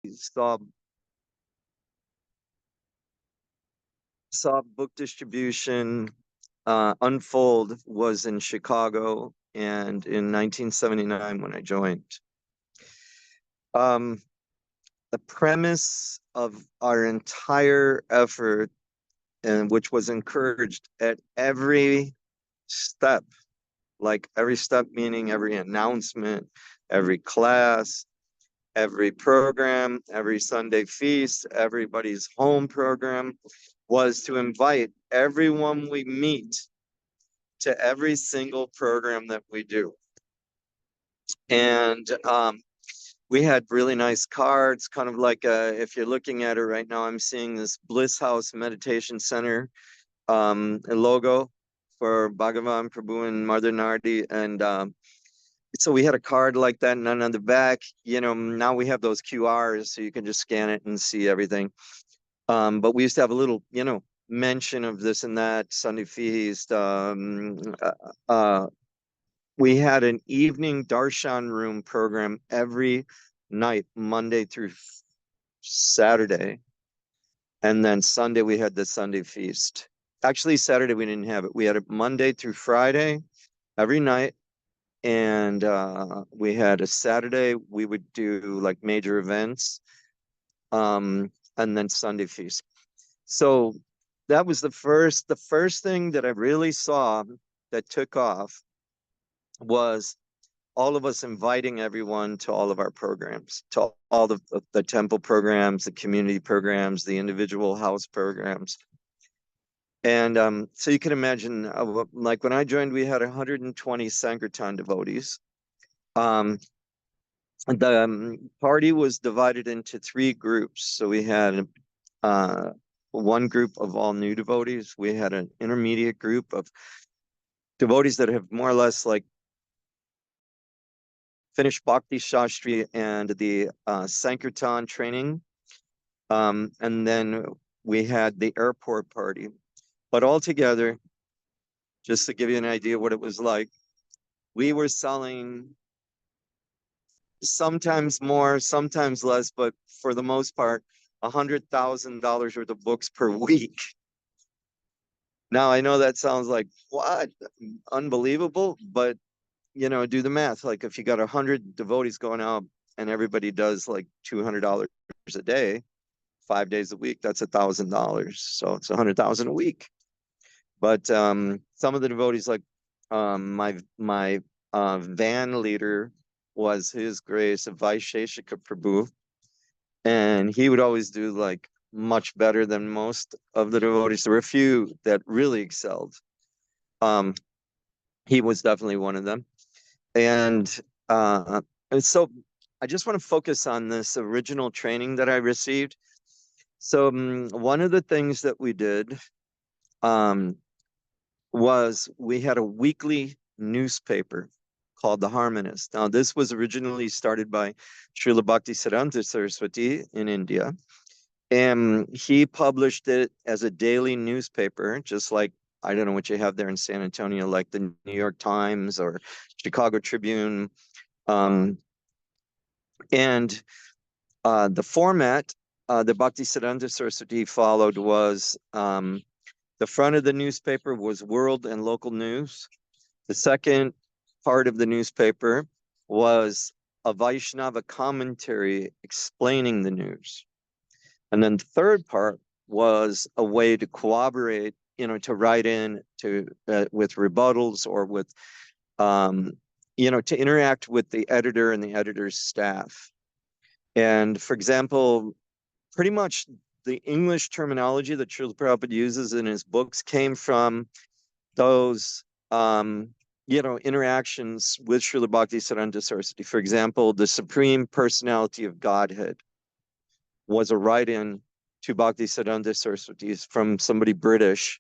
saw saw book distribution unfold was in Chicago, and in 1979 when I joined. Um, the premise of our entire effort, and which was encouraged at every step, like every step meaning every announcement, every class, every program, every Sunday feast, everybody's home program, was to invite everyone we meet to every single program that we do. And we had really nice cards, kind of like if you're looking at it right now, I'm seeing this Bliss House Meditation Center logo for Bhagavan, Prabhu, and Mother Nardi. And so we had a card like that, and then on the back, now we have those QRs, so you can just scan it and see everything. But we used to have a little, mention of this and that, Sunday feast. We had an evening darshan room program every night, Monday through Saturday. And then Sunday, we had the Sunday feast. Actually, Saturday, we didn't have it. We had it Monday through Friday every night. And we had a Saturday, we would do like major events. And then Sunday feast. So that was the first thing that I really saw that took off was all of us inviting everyone to all of our programs, to all the temple programs, the community programs, the individual house programs. And so you can imagine, like when I joined, we had 120 Sankirtan devotees. The party was divided into 3 groups. So we had one group of all new devotees. We had an intermediate group of devotees that have more or less like finished Bhakti Shastri and the Sankirtan training. And then we had the airport party. But altogether, just to give you an idea what it was like, we were selling sometimes more, sometimes less, but for the most part, $100,000 worth of books per week. Now, I know that sounds like, what? Unbelievable, but do the math. Like if you got 100 devotees going out and everybody does like $200 a day, 5 days a week, that's $1,000. So it's 100,000 a week. But some of the devotees, like my van leader was His Grace Vaisheshika Prabhu, and he would always do like much better than most of the devotees. There were a few that really excelled. He was definitely one of them. And so I just want to focus on this original training that I received. So one of the things that we did was we had a weekly newspaper called The Harmonist. Now, this was originally started by Srila Bhaktisiddhanta Saraswati in India. And he published it as a daily newspaper, just like, I don't know what you have there in San Antonio, like the New York Times or Chicago Tribune. And the format that Bhaktisiddhanta Saraswati followed was the front of the newspaper was world and local news. The second part of the newspaper was a Vaishnava commentary explaining the news. And then the third part was a way to corroborate, to write in to with rebuttals or with, to interact with the editor and the editor's staff. And for example, pretty much the English terminology that Srila Prabhupada uses in his books came from those, interactions with Srila Bhaktisiddhanta Saraswati. For example, the Supreme Personality of Godhead was a write-in to Bhaktisiddhanta Saraswati from somebody British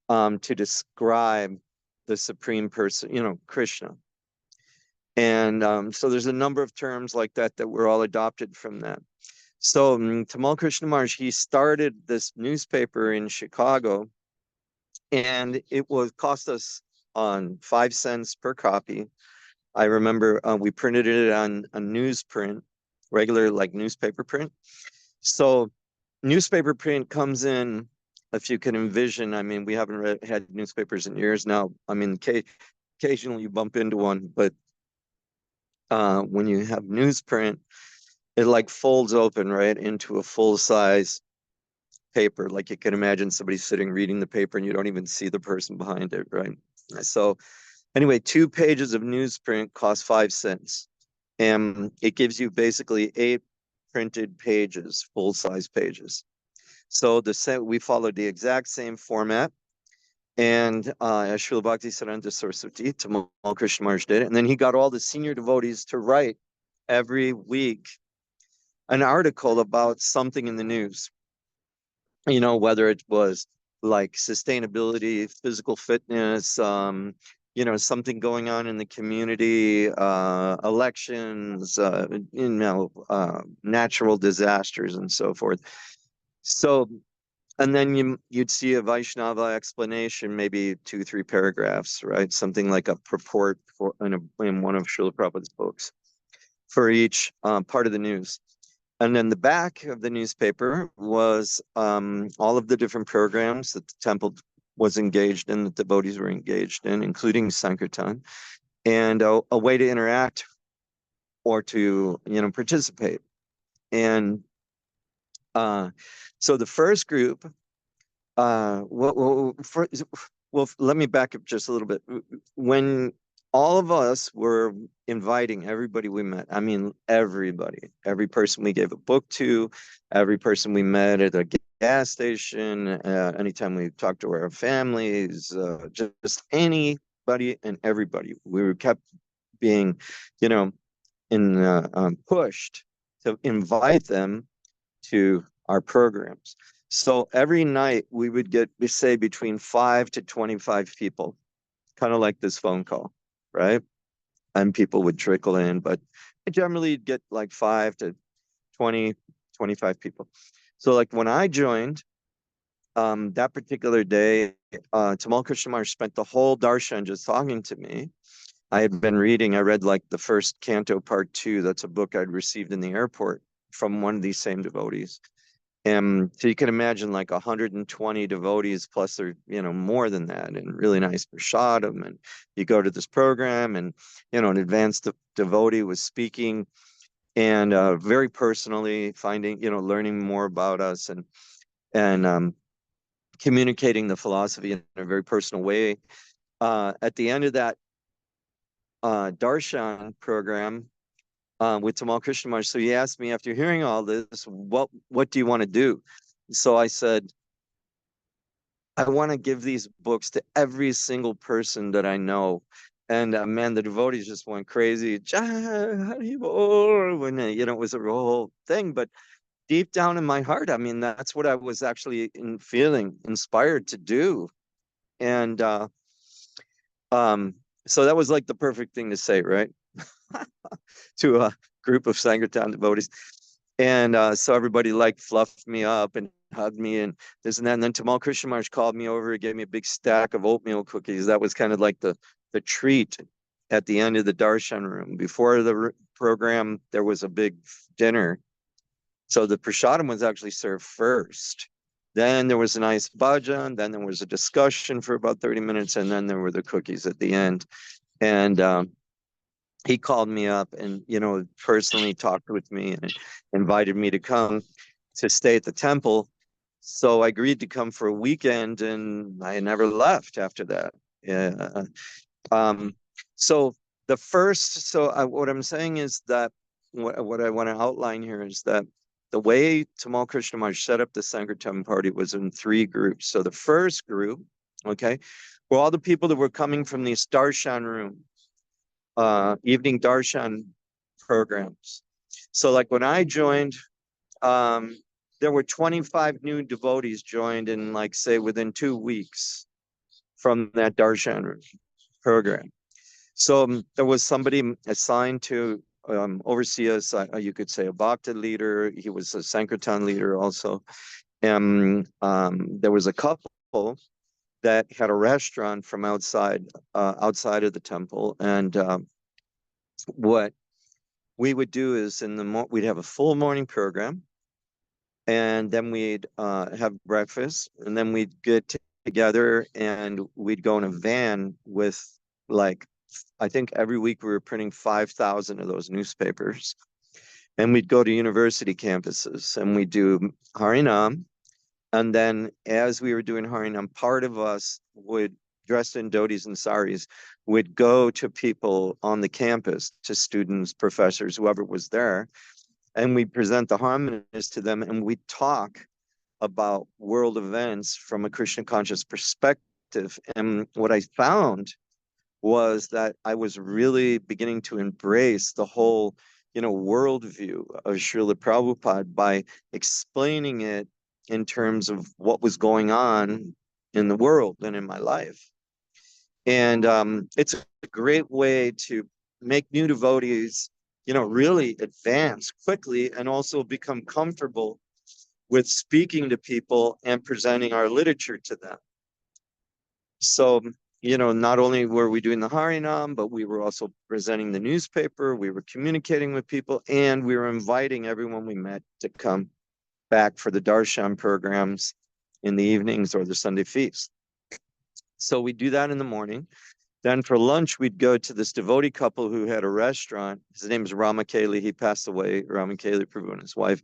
to describe the Supreme Person, Krishna. And so there's a number of terms like that that were all adopted from that. So Tamal Krishna Maharaj, he started this newspaper in Chicago, and it cost us on 5 cents per copy. I remember we printed it on a newsprint, regular like newspaper print. So newspaper print comes in, if you can envision, I mean, we haven't had newspapers in years now. I mean, occasionally you bump into one, but when you have newsprint, it like folds open right into a full size paper. Like you can imagine somebody sitting reading the paper and you don't even see the person behind it, right? So anyway, 2 pages of newsprint cost 5 cents. And it gives you basically 8 printed pages, full size pages. So we followed the exact same format. And as Srila Bhaktisiddhanta Saraswati, Tamal Krishna Maharaj did it. And then he got all the senior devotees to write every week an article about something in the news. You know, whether it was like sustainability, physical fitness, you know, something going on in the community, elections, you know, natural disasters and so forth. So, and then you'd see a Vaishnava explanation, maybe 2-3 paragraphs, right? Something like a purport in one of Srila Prabhupada's books for each part of the news. And then the back of the newspaper was all of the different programs that the temple was engaged in, the devotees were engaged in, including Sankirtan, and a way to interact or to, you know, participate. And so the first group, well, let me back up just a little bit. When all of us were inviting everybody we met, I mean, everybody, every person we gave a book to, every person we met at a gas station, anytime we talked to our families, just anybody and everybody, we were kept being, you know, pushed to invite them to our programs. So every night we would get, say, between 5 to 25 people, kind of like this phone call, right? And people would trickle in, but generally you'd get like 5 to 20, 25 people. So like when I joined, that particular day, Tamal Krishna Maharaj spent the whole darshan just talking to me. I had been reading, I read like the first canto, part 2. That's a book I'd received in the airport from one of these same devotees. And so you can imagine like 120 devotees, plus there, you know, more than that, and really nice prasadam. And you go to this program, and, you know, an advanced devotee was speaking, and very personally finding, you know, learning more about us, and communicating the philosophy in a very personal way. At the end of that darshan program, with Tamal Krishna Maharaj. So he asked me, after hearing all this, what do you want to do? So I said, I want to give these books to every single person that I know. And man, the devotees just went crazy. When, you know, it was a whole thing. But deep down in my heart, I mean, that's what I was actually feeling inspired to do. And so that was like the perfect thing to say, right? To a group of Sankirtan devotees. And so everybody like fluffed me up and hugged me and this and that. And then Tamal Krishna Maharaj called me over and gave me a big stack of oatmeal cookies. That was kind of like the treat at the end of the darshan room. Before the program, there was a big dinner. So the prasadam was actually served first. Then there was a nice bhajan. Then there was a discussion for about 30 minutes. And then there were the cookies at the end. And he called me up and, you know, personally talked with me and invited me to come to stay at the temple. So I agreed to come for a weekend, and I never left after that. Yeah. So what I'm saying is that what I want to outline here is that the way Tamal Krishna Maharaj set up the Sankirtan party was in 3 groups. So the first group, okay, were all the people that were coming from these darshan room, evening darshan programs. So like when I joined, there were 25 new devotees joined in, like, say, within 2 weeks from that darshan program. So there was somebody assigned to oversee us, you could say a bhakta leader. He was a Sankirtan leader also. And there was a couple that had a restaurant from outside of the temple. And what we would do is we'd have a full morning program, and then we'd have breakfast, and then we'd get together and we'd go in a van with, like, I think every week we were printing 5,000 of those newspapers, and we'd go to university campuses and we'd do Harinam. And then as we were doing Harinam, part of us would, dressed in dhotis and saris, would go to people on the campus, to students, professors, whoever was there, and we'd present the harmonies to them, and we'd talk about world events from a Krishna conscious perspective. And what I found was that I was really beginning to embrace the whole, worldview of Srila Prabhupada by explaining it in terms of what was going on in the world and in my life. And it's a great way to make new devotees, really advance quickly and also become comfortable with speaking to people and presenting our literature to them. So, not only were we doing the Harinam, but we were also presenting the newspaper, we were communicating with people, and we were inviting everyone we met to come back for the darshan programs in the evenings or the Sunday feast. So we do that in the morning. Then for lunch, we'd go to this devotee couple who had a restaurant. His name is Ramakeli. He passed away, Ramakeli Prabhu and his wife.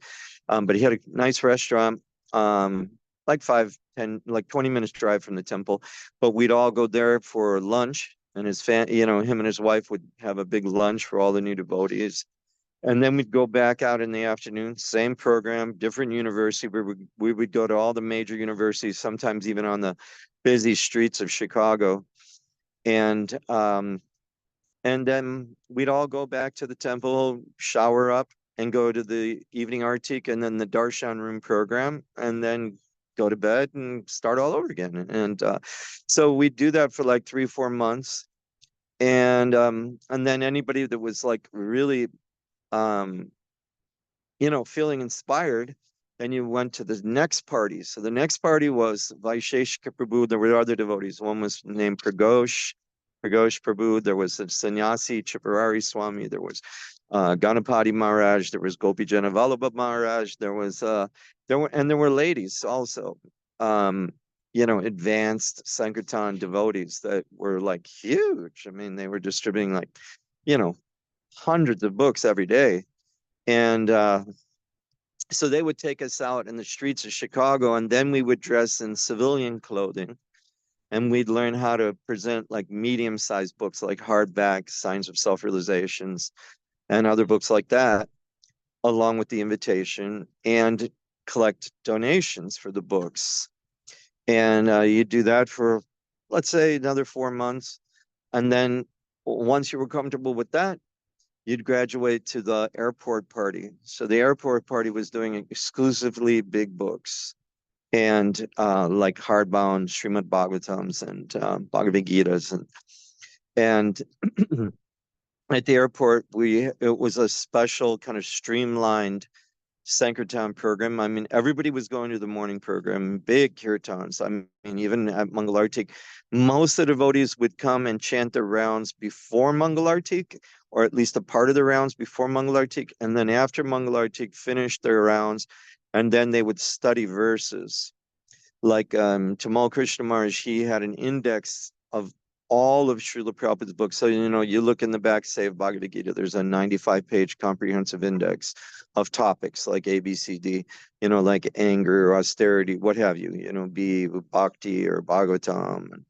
But he had a nice restaurant, like 20 minutes drive from the temple. But we'd all go there for lunch, and him and his wife would have a big lunch for all the new devotees. And then we'd go back out in the afternoon, same program, different university. We would go to all the major universities, sometimes even on the busy streets of Chicago. And then we'd all go back to the temple, shower up, and go to the evening artik and then the darshan room program, and then go to bed and start all over again. And so we do that for like 3-4 months. And then anybody that was like really feeling inspired, then you went to the next party. So the next party was Vaisheshika Prabhu. There were other devotees. One was named Pragosh Prabhu. There was the Sannyasi Chiparari Swami. There was Ganapati Maharaj. There was Gopijana Vallabha Maharaj. There were ladies also. Advanced Sankirtan devotees that were like huge. I mean, they were distributing like, hundreds of books every day. And so they would take us out in the streets of Chicago, and then we would dress in civilian clothing, and we'd learn how to present like medium-sized books like hardback, Signs of Self-Realizations, and other books like that, along with the invitation, and collect donations for the books. And you do that for, let's say, another 4 months. And then once you were comfortable with that, you'd graduate to the airport party. So the airport party was doing exclusively big books, and like hardbound Srimad Bhagavatams and Bhagavad Gitas. And at the airport, it was a special kind of streamlined Sankirtan program. I mean, everybody was going to the morning program, big kirtans. I mean, even at Mangalartik, most of the devotees would come and chant their rounds before Mangalartik, or at least a part of the rounds before Mangalartik. And then after Mangalartik, finish their rounds, and then they would study verses. Like Tamal Krishna Maharaj, he had an index of all of Srila Prabhupada's books. So, you look in the back, say, of Bhagavad Gita, there's a 95-page comprehensive index of topics like A, B, C, D, like anger, austerity, what have you, be bhakti or Bhagavatam and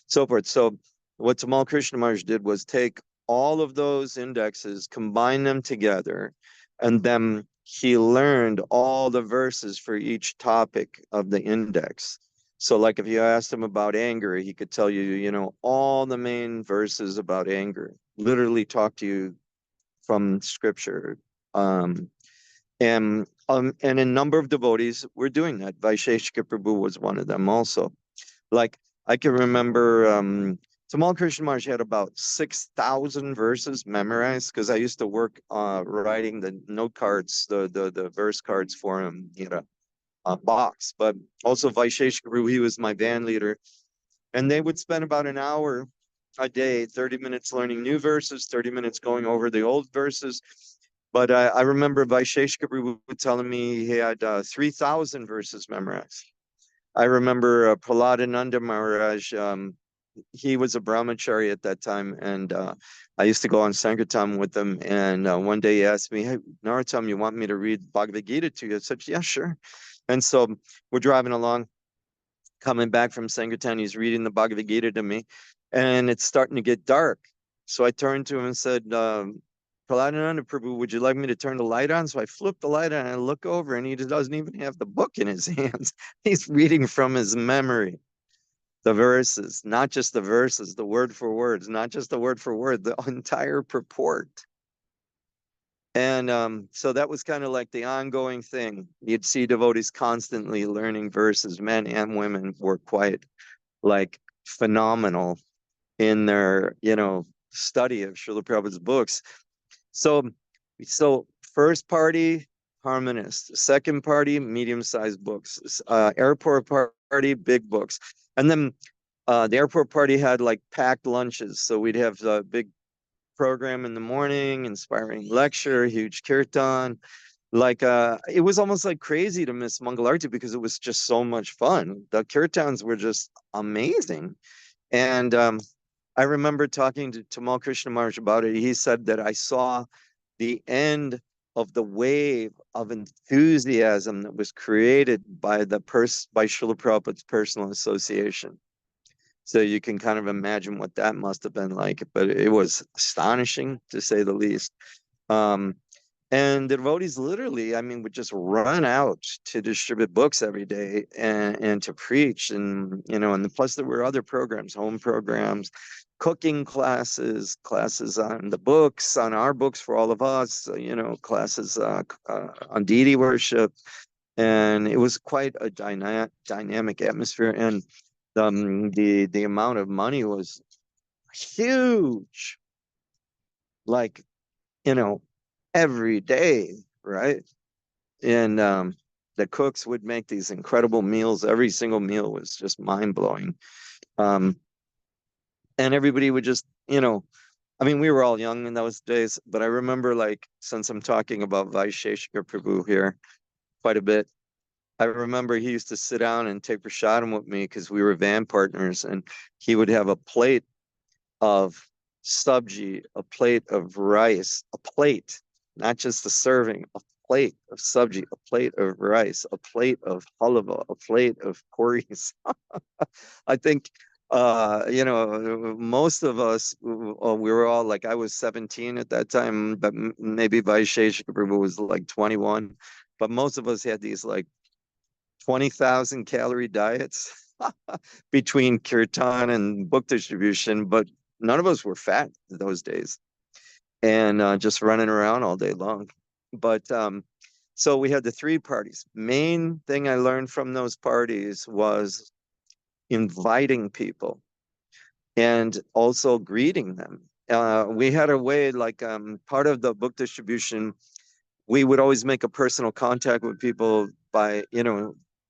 so forth. So what Tamal Krishna Maharaj did was take all of those indexes, combine them together, and then he learned all the verses for each topic of the index. So like if you asked him about anger, he could tell you, all the main verses about anger, literally talk to you from scripture. And a number of devotees were doing that. Vaisheshika Prabhu was one of them also. Like I can remember Tamal Krishna Maharaj had about 6,000 verses memorized, because I used to work writing the note cards, the verse cards for him, box. But also Vaisheshika Prabhu, he was my band leader, and they would spend about an hour a day, 30 minutes learning new verses, 30 minutes going over the old verses. But I remember Vaisheshika Prabhu telling me he had 3,000 verses memorized. I remember Prahladananda Maharaj, he was a brahmachari at that time, and I used to go on Sankirtan with him. And one day he asked me, "Hey, Narotam, you want me to read Bhagavad Gita to you?" I said, "Yeah, sure." And so we're driving along, coming back from Sankirtan. He's reading the Bhagavad Gita to me, and it's starting to get dark. So I turned to him and said, Prahladananda Prabhu, would you like me to turn the light on? So I flip the light on and I look over, and he doesn't even have the book in his hands. He's reading from his memory the verses, not just the verses, the word for words, not just the word for word, the entire purport. And so that was kind of like the ongoing thing. You'd see devotees constantly learning verses. Men and women were quite like phenomenal in their, study of Srila Prabhupada's books. So first party, harmonist. Second party, medium-sized books. Airport party, big books. And then the airport party had like packed lunches. So we'd have a big program in the morning, inspiring lecture, huge kirtan. Like it was almost like crazy to miss Mangalarti because it was just so much fun. The kirtans were just amazing. And I remember talking to Tamal Krishna Maharaj about it. He said that I saw the end of the wave of enthusiasm that was created by by Srila Prabhupada's personal association. So you can kind of imagine what that must have been like, but it was astonishing to say the least. Um, and the devotees literally, I mean, would just run out to distribute books every day and to preach. And plus there were other programs, home programs, cooking classes, classes on the books, on our books for all of us, classes on deity worship. And it was quite a dynamic atmosphere. And the amount of money was huge, like, every day, right? And the cooks would make these incredible meals. Every single meal was just mind-blowing. Um, and everybody would just, I mean, we were all young in those days, but I remember, like, since I'm talking about Vaisheshika Prabhu here quite a bit, I remember he used to sit down and take prasadam with me because we were van partners, and he would have a plate of sabji, a plate of rice, a plate, not just a serving, a plate of sabji, a plate of rice, a plate of halava, a plate of puris. I think, most of us, we were all like, I was 17 at that time, but maybe Vaisheshika Prabhu was like 21. But most of us had these like 20,000 calorie diets between kirtan and book distribution, but none of us were fat those days, and just running around all day long. But so we had the three parties. Main thing I learned from those parties was inviting people and also greeting them. We had a way, like part of the book distribution, we would always make a personal contact with people by,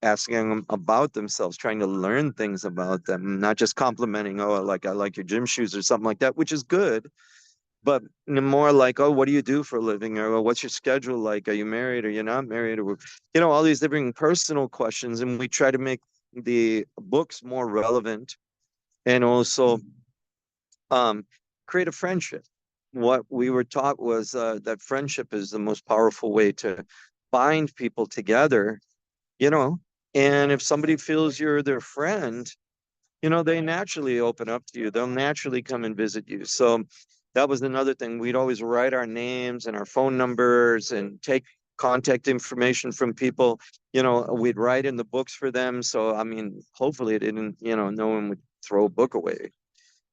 asking them about themselves, trying to learn things about them, not just complimenting, oh, like I like your gym shoes or something like that, which is good, but more like, oh, what do you do for a living? Or what's your schedule like? Are you married? Or you're not married? Or, all these different personal questions. And we try to make the books more relevant and also create a friendship. What we were taught was that friendship is the most powerful way to bind people together, you know, and if somebody feels you're their friend, they naturally open up to you. They'll naturally come and visit you. So that was another thing. We'd always write our names and our phone numbers and take contact information from people. We'd write in the books for them. So, I mean, hopefully it didn't, no one would throw a book away.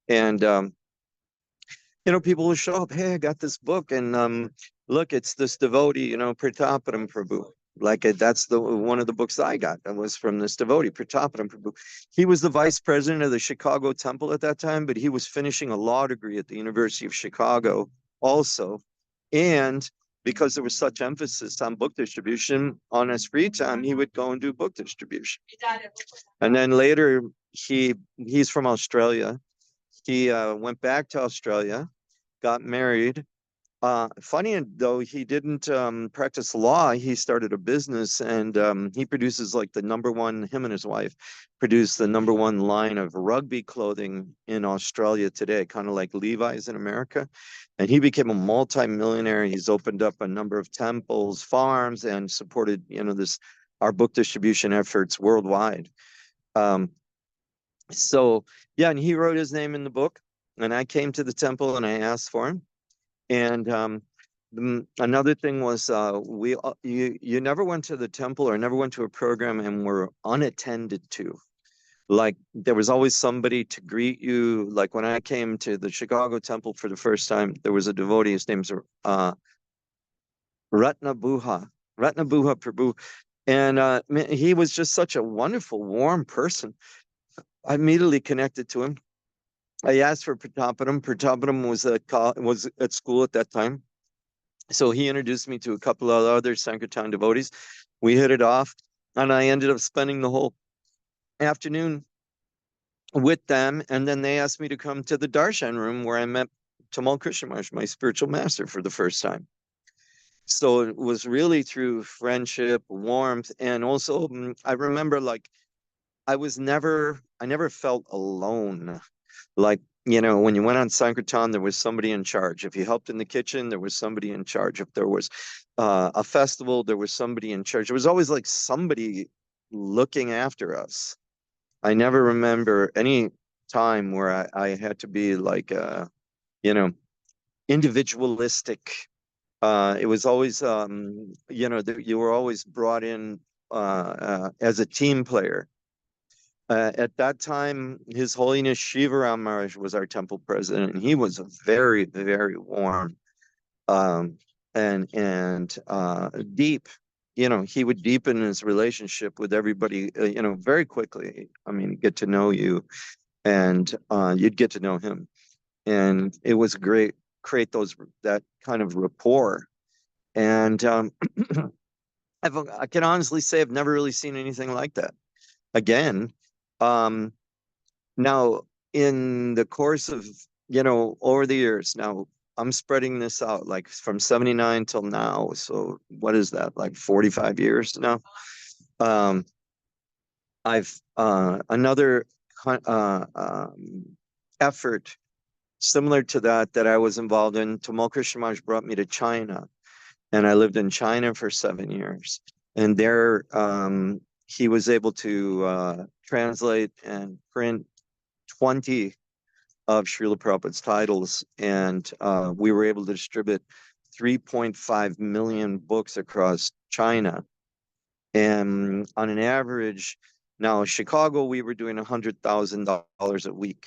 And people will show up. Hey, I got this book, and look, it's this devotee, Pratapadam Prabhu. Like that's the one of the books I got. That was from this devotee, Pratapadam Prabhu. He was the vice president of the Chicago Temple at that time, but he was finishing a law degree at the University of Chicago also. And because there was such emphasis on book distribution, on his free time, he would go and do book distribution. And then later, he's from Australia. He went back to Australia, got married, Funny though, he didn't practice law. He started a business, and he produces like the number one. Him and his wife produce the number one line of rugby clothing in Australia today, kind of like Levi's in America. And he became a multi-millionaire. He's opened up a number of temples, farms, and supported, this our book distribution efforts worldwide. Um, so yeah, and he wrote his name in the book, and I came to the temple and I asked for him. And another thing was, you never went to the temple or never went to a program and were unattended to. Like there was always somebody to greet you. Like when I came to the Chicago temple for the first time, there was a devotee. His name's Ratnabuha Prabhu, and he was just such a wonderful, warm person. I immediately connected to him. I asked for Pratapadam. Pratapadam was at school at that time. So he introduced me to a couple of other Sankirtan devotees. We hit it off, and I ended up spending the whole afternoon with them. And then they asked me to come to the darshan room where I met Tamal Krishnamaharaj, my spiritual master, for the first time. So it was really through friendship, warmth, and also I remember like I never felt alone. Like, when you went on Sankirtan, there was somebody in charge. If you helped in the kitchen, there was somebody in charge. If there was a festival, there was somebody in charge. There was always like somebody looking after us. I never remember any time where I had to be like, you know, individualistic. It was always, you were always brought in as a team player. At that time, His Holiness Shivaram Maharaj was our temple president, and he was very, very warm, and deep. He would deepen his relationship with everybody, very quickly. I mean, get to know you, and you'd get to know him, and it was great. Create that kind of rapport, and I can honestly say I've never really seen anything like that again. Um, Now, in the course of, over the years, now I'm spreading this out like from 79 till now. So what is that, like 45 years now? Um, I've another effort similar to that I was involved in. Tamal Krishna Maharaj brought me to China, and I lived in China for 7 years. And there, he was able to translate and print 20 of Srila Prabhupada's titles, and we were able to distribute 3.5 million books across China. And on an average, now Chicago, we were doing $100,000 a week.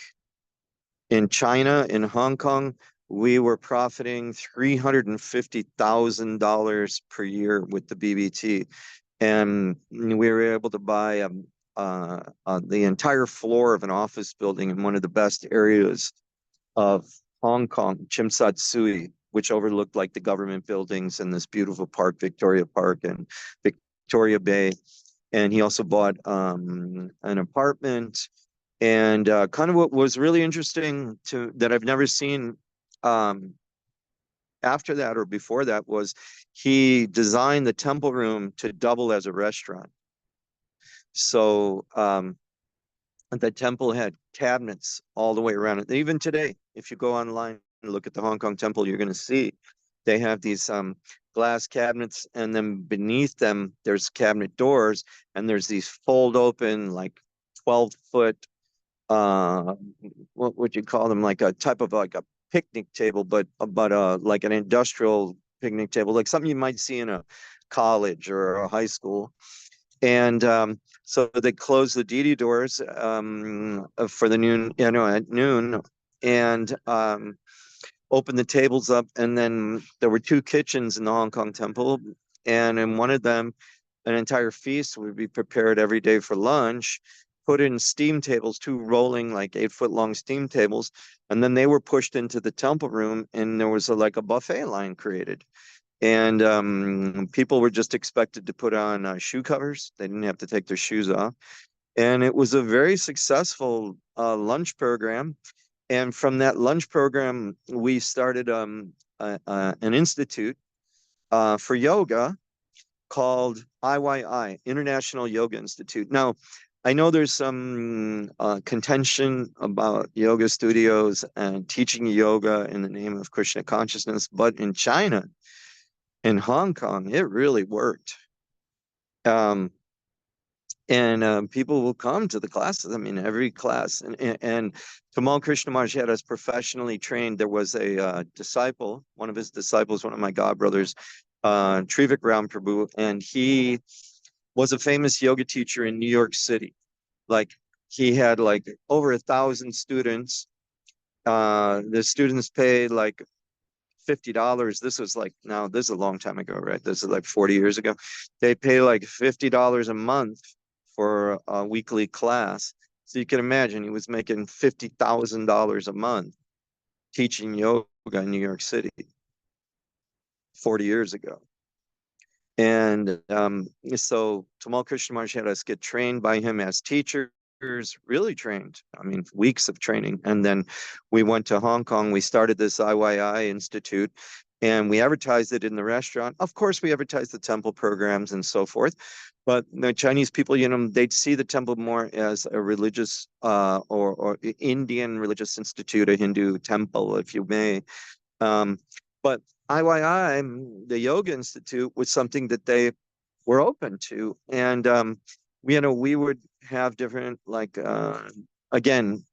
In China, in Hong Kong, we were profiting $350,000 per year with the BBT. And we were able to buy the entire floor of an office building in one of the best areas of Hong Kong, Chim Sat Sui, which overlooked like the government buildings and this beautiful park, Victoria Park and Victoria Bay. And he also bought an apartment. And kind of what was really interesting that I've never seen after that or before that was he designed the temple room to double as a restaurant. So the temple had cabinets all the way around it. Even today, if you go online and look at the Hong Kong temple, you're going to see they have these glass cabinets, and then beneath them, there's cabinet doors, and there's these fold open, like 12-foot, what would you call them? Like a type of like a picnic table, but like an industrial picnic table, like something you might see in a college or a high school. And so they closed the DD doors for the noon, at noon, and opened the tables up. And then there were two kitchens in the Hong Kong temple, and in one of them, an entire feast would be prepared every day for lunch, put in steam tables, two rolling like 8-foot long steam tables, and then they were pushed into the temple room, and there was like a buffet line created. And people were just expected to put on shoe covers. They didn't have to take their shoes off. And it was a very successful lunch program. And from that lunch program, we started an institute for yoga called IYI, International Yoga Institute. Now, I know there's some contention about yoga studios and teaching yoga in the name of Krishna consciousness, but in China, in Hong Kong, it really worked. And people will come to the classes. I mean, every class. And Tamal Krishna Maharaj had us professionally trained. There was a disciple, one of his disciples, one of my godbrothers, Trivik Ram Prabhu, and he was a famous yoga teacher in New York City. Like, he had like over 1,000 students. The students paid like $50. This was like, now this is a long time ago, right? This is like 40 years ago. They pay like $50 a month for a weekly class. So you can imagine he was making $50,000 a month teaching yoga in New York City 40 years ago. And so Tamal Krishna Maharaj had us get trained by him as teachers, really trained. I mean, weeks of training. And then we went to Hong Kong. We started this IYI Institute, and we advertised it in the restaurant. Of course, we advertised the temple programs and so forth. But the Chinese people, you know, they'd see the temple more as a religious or Indian religious institute, a Hindu temple, if you may. But IYI, the Yoga Institute, was something that they were open to. And, you know, we would have different, like, again,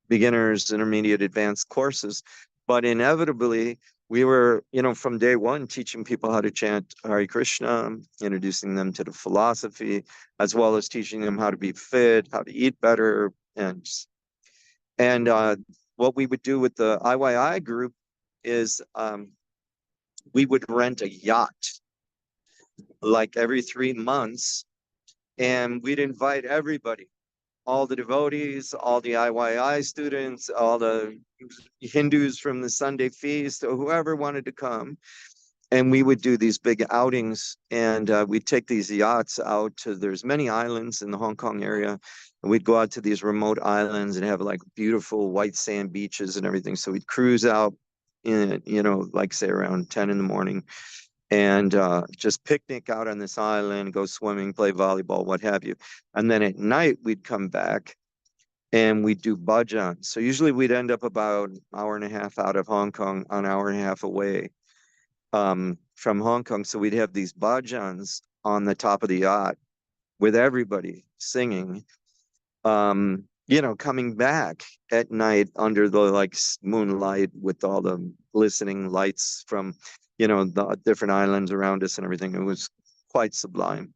beginners, intermediate, advanced courses. But inevitably, we were, you know, from day one, teaching people how to chant Hare Krishna, introducing them to the philosophy, as well as teaching them how to be fit, how to eat better. And what we would do with the IYI group is we would rent a yacht like every 3 months, and we'd invite everybody, all the devotees, all the IYI students, all the Hindus from the Sunday feast, or whoever wanted to come. And we would do these big outings, and we'd take these yachts out to, there's many islands in the Hong Kong area, and we'd go out to these remote islands and have like beautiful white sand beaches and everything. So we'd cruise out in, you know, like say around 10 in the morning, and just picnic out on this island, go swimming, play volleyball, what have you. And then at night we'd come back and we'd do bhajan. So usually we'd end up about an hour and a half out of Hong Kong, an hour and a half away from Hong Kong. So we'd have these bhajans on the top of the yacht with everybody singing, you know, coming back at night under the like moonlight with all the glistening lights from, you know, the different islands around us and everything. It was quite sublime.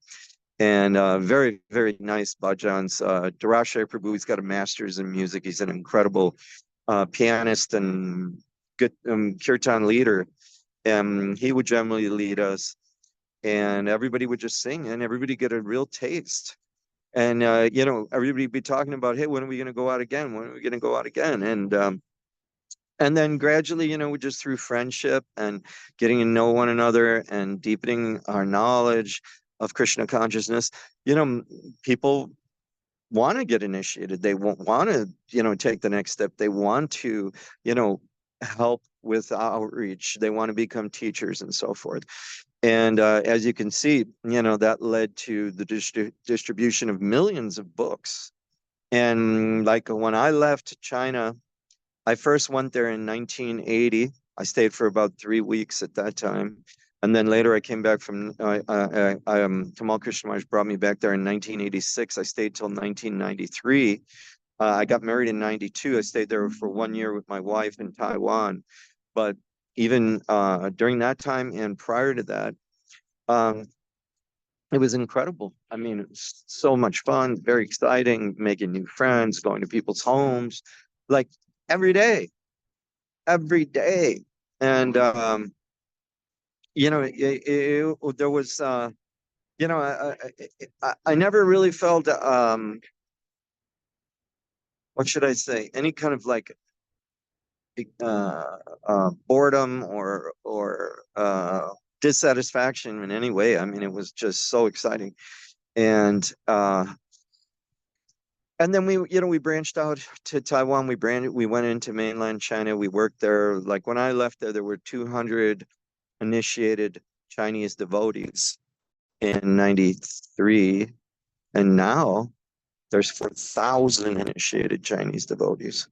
And very, very nice bhajans. Darashar Prabhu, he's got a master's in music. He's an incredible pianist and good kirtan leader. And he would generally lead us, and everybody would just sing, and everybody get a real taste. And you know, everybody would be talking about, hey, when are we going to go out again? When are we going to go out again? And then gradually, you know, just through friendship and getting to know one another and deepening our knowledge of Krishna consciousness, you know, people want to get initiated. They want to, you know, take the next step. They want to, you know, help with outreach. They want to become teachers and so forth. And as you can see, you know, that led to the distribution of millions of books. And like when I left China, I first went there in 1980. I stayed for about 3 weeks at that time. And then later I came back from, Tamal Krishna Maharaj brought me back there in 1986. I stayed till 1993. I got married in 92. I stayed there for 1 year with my wife in Taiwan. But even during that time and prior to that, um, it was incredible. I mean, it was so much fun, very exciting, making new friends, going to people's homes, like every day, every day. And, you know, there was, you know, I never really felt, what should I say, any kind of like boredom or dissatisfaction in any way. I mean, it was just so exciting. And And then we branched out to Taiwan. We went into mainland China. We worked there. Like when I left there were 200 initiated Chinese devotees in 93. And now there's 4,000 initiated Chinese devotees.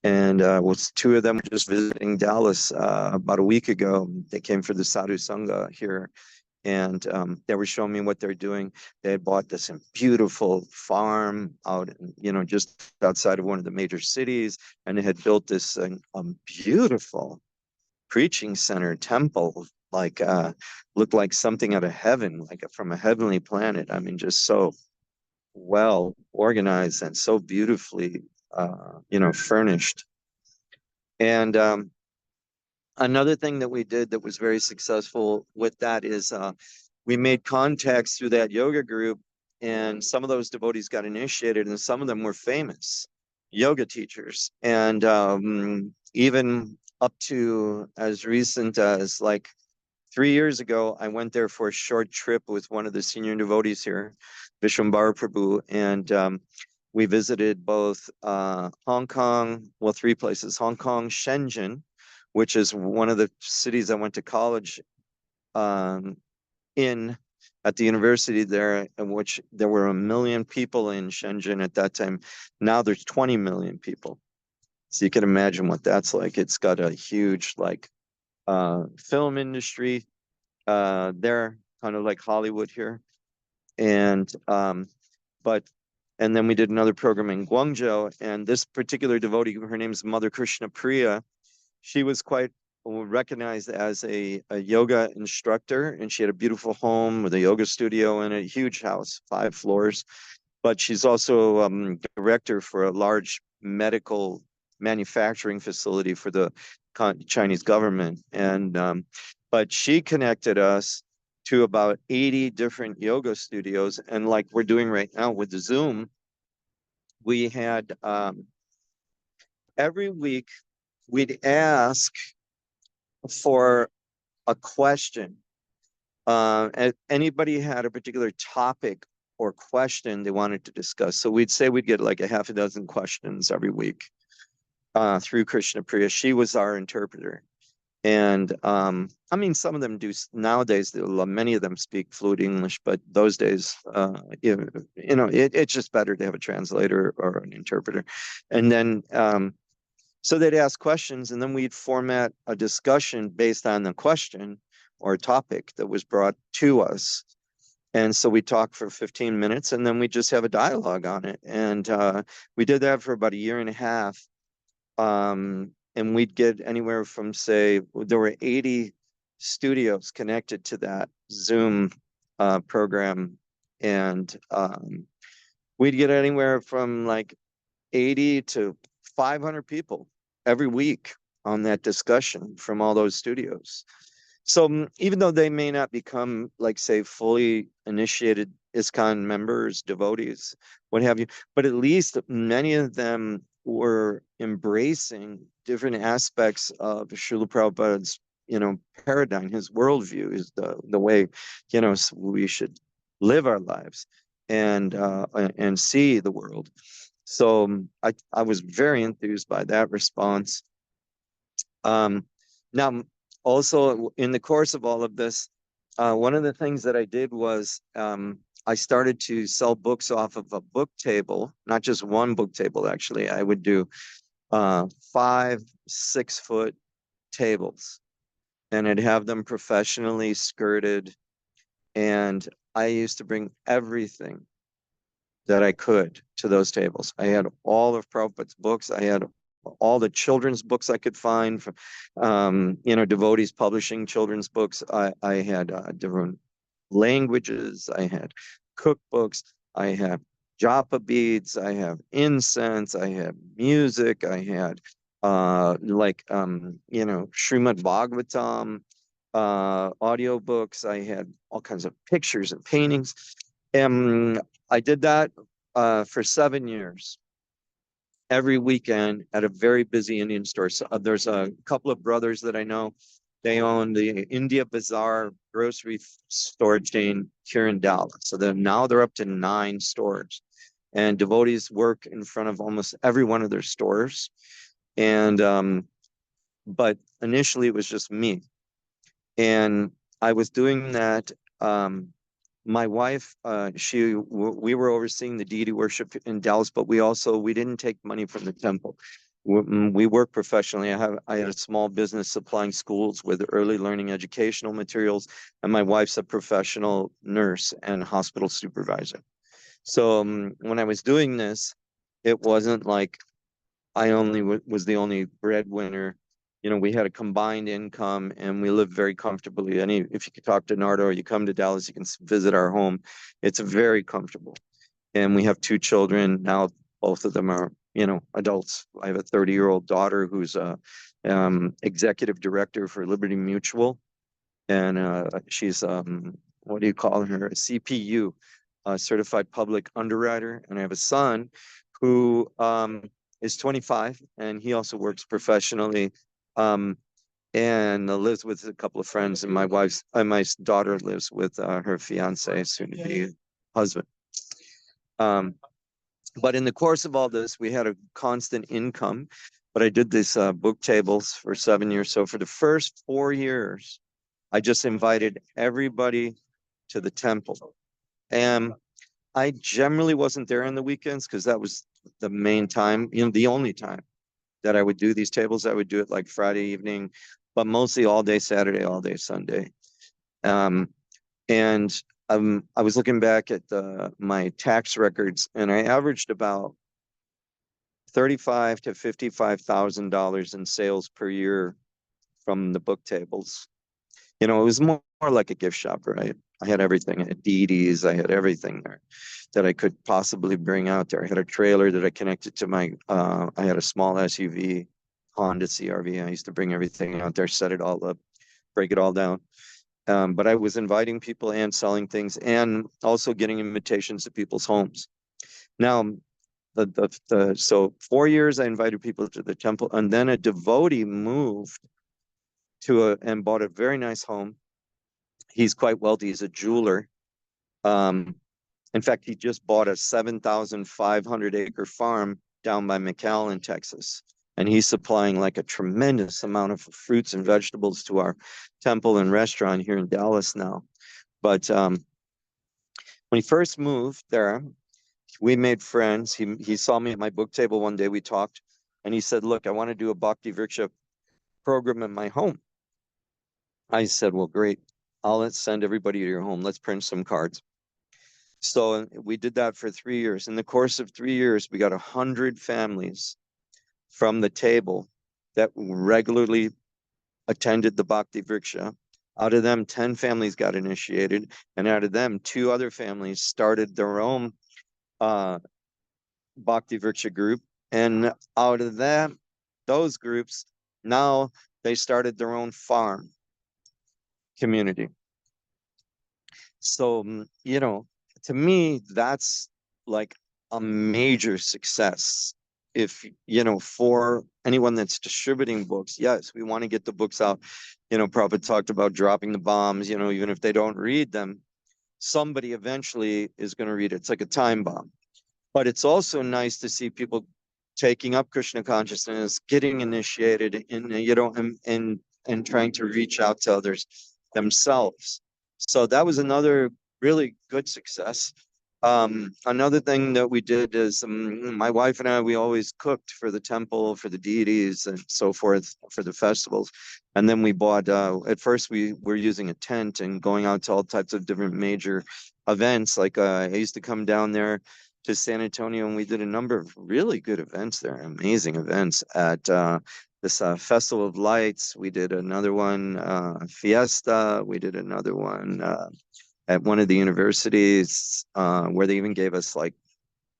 And was two of them just visiting Dallas about a week ago. They came for the Sadhu Sangha here, and they were showing me what they're doing. They had bought this beautiful farm out, just outside of one of the major cities, and they had built this beautiful preaching center temple, like looked like something out of heaven, like from a heavenly planet. I mean, just so well organized and so beautifully, furnished. And another thing that we did that was very successful with that is we made contacts through that yoga group, and some of those devotees got initiated, and some of them were famous yoga teachers. And even up to as recent as like 3 years ago, I went there for a short trip with one of the senior devotees here, Vishwambara Prabhu, and we visited both Hong Kong, well, three places: Hong Kong, Shenzhen, which is one of the cities I went to college in at the university there, in which there were 1 million people in Shenzhen at that time. Now there's 20 million people. So you can imagine what that's like. It's got a huge film industry there, kind of like Hollywood here. And and then we did another program in Guangzhou, and this particular devotee, her name is Mother Krishna Priya. She was quite recognized as a yoga instructor, and she had a beautiful home with a yoga studio and a huge house, 5 floors. But she's also director for a large medical manufacturing facility for the Chinese government. And but she connected us to about 80 different yoga studios. And like we're doing right now with the Zoom, we had every week we'd ask for a question. Anybody had a particular topic or question they wanted to discuss. So we'd say we'd get like a half a dozen questions every week through Krishna Priya. She was our interpreter. And I mean, some of them do nowadays. Many of them speak fluent English, but those days, it's just better to have a translator or an interpreter. And then, so they'd ask questions, and then we'd format a discussion based on the question or topic that was brought to us. And so we talk for 15 minutes, and then we just have a dialogue on it. And we did that for about a year and a half. And we'd get anywhere from, say, there were 80 studios connected to that Zoom program. And we'd get anywhere from like 80 to 500 people every week on that discussion from all those studios. So even though they may not become, like, say, fully initiated ISKCON members, devotees, what have you, but at least many of them were embracing different aspects of Srila Prabhupada's, paradigm, his worldview, is the way, we should live our lives and see the world. So I was very enthused by that response. Now, also in the course of all of this, one of the things that I did was I started to sell books off of a book table, not just one book table, actually. I would do 5 6-foot tables, and I'd have them professionally skirted. And I used to bring everything that I could to those tables. I had all of Prabhupada's books. I had all the children's books I could find from, devotees publishing children's books. I had different languages. I had cookbooks. I had japa beads. I have incense. I had music. I had Srimad Bhagavatam, audiobooks. I had all kinds of pictures and paintings. And I did that for 7 years, every weekend at a very busy Indian store. So there's a couple of brothers that I know. They own the India Bazaar grocery store chain here in Dallas. So now they're up to 9 stores. and devotees work in front of almost every one of their stores. And but initially it was just me, and I was doing that. My wife, we were overseeing the deity worship in Dallas, but we didn't take money from the temple. We work professionally. I had a small business supplying schools with early learning educational materials, and my wife's a professional nurse and hospital supervisor. So when I was doing this, it wasn't like I only was the only breadwinner. You know, we had a combined income and we lived very comfortably. If you could talk to Nardo or you come to Dallas, you can visit our home. It's very comfortable. And we have two children now. Both of them are, adults. I have a 30-year-old daughter who's a executive director for Liberty Mutual, and she's what do you call her? A CPU, a certified public underwriter. And I have a son who is 25, and he also works professionally, and lives with a couple of friends. And my daughter lives with her fiance, soon to be husband. But in the course of all this, we had a constant income. But I did these book tables for 7 years. So for the first 4 years, I just invited everybody to the temple. And I generally wasn't there on the weekends because that was the main time, the only time that I would do these tables. I would do it like Friday evening, but mostly all day Saturday, all day Sunday. And I was looking back at my tax records, and I averaged about $35,000 to $55,000 in sales per year from the book tables. It was more like a gift shop, right? I had everything. I had deities. I had everything there that I could possibly bring out there. I had a trailer that I connected to I had a small SUV, Honda CRV. I used to bring everything out there, set it all up, break it all down. But I was inviting people and selling things, and also getting invitations to people's homes. Now, so 4 years I invited people to the temple, and then a devotee moved and bought a very nice home. He's quite wealthy. He's a jeweler. In fact, he just bought a 7,500 acre farm down by McAllen, Texas. And he's supplying like a tremendous amount of fruits and vegetables to our temple and restaurant here in Dallas now. But when he first moved there, we made friends. He saw me at my book table one day. We talked, and he said, "Look, I want to do a Bhakti Vriksha program in my home." I said, "Well, great. Let's send everybody to your home. Let's print some cards." So we did that for 3 years. In the course of 3 years, we got 100 families from the table that regularly attended the Bhakti Vriksha. Out of them, 10 families got initiated. And out of them, 2 other families started their own Bhakti Vriksha group. And out of those groups, now they started their own farm community. So, to me, that's like a major success. If, for anyone that's distributing books, yes, we want to get the books out. Prabhupada talked about dropping the bombs, even if they don't read them, somebody eventually is going to read it. It's like a time bomb. But it's also nice to see people taking up Krishna consciousness, getting initiated in, and trying to reach out to others themselves. So that was another really good success. Another thing that we did is my wife and I, we always cooked for the temple, for the deities and so forth, for the festivals. And then we bought, at first we were using a tent and going out to all types of different major events. Like I used to come down there to San Antonio, and we did a number of really good events there, amazing events at this Festival of Lights. We did another one, Fiesta. We did another one at one of the universities where they even gave us like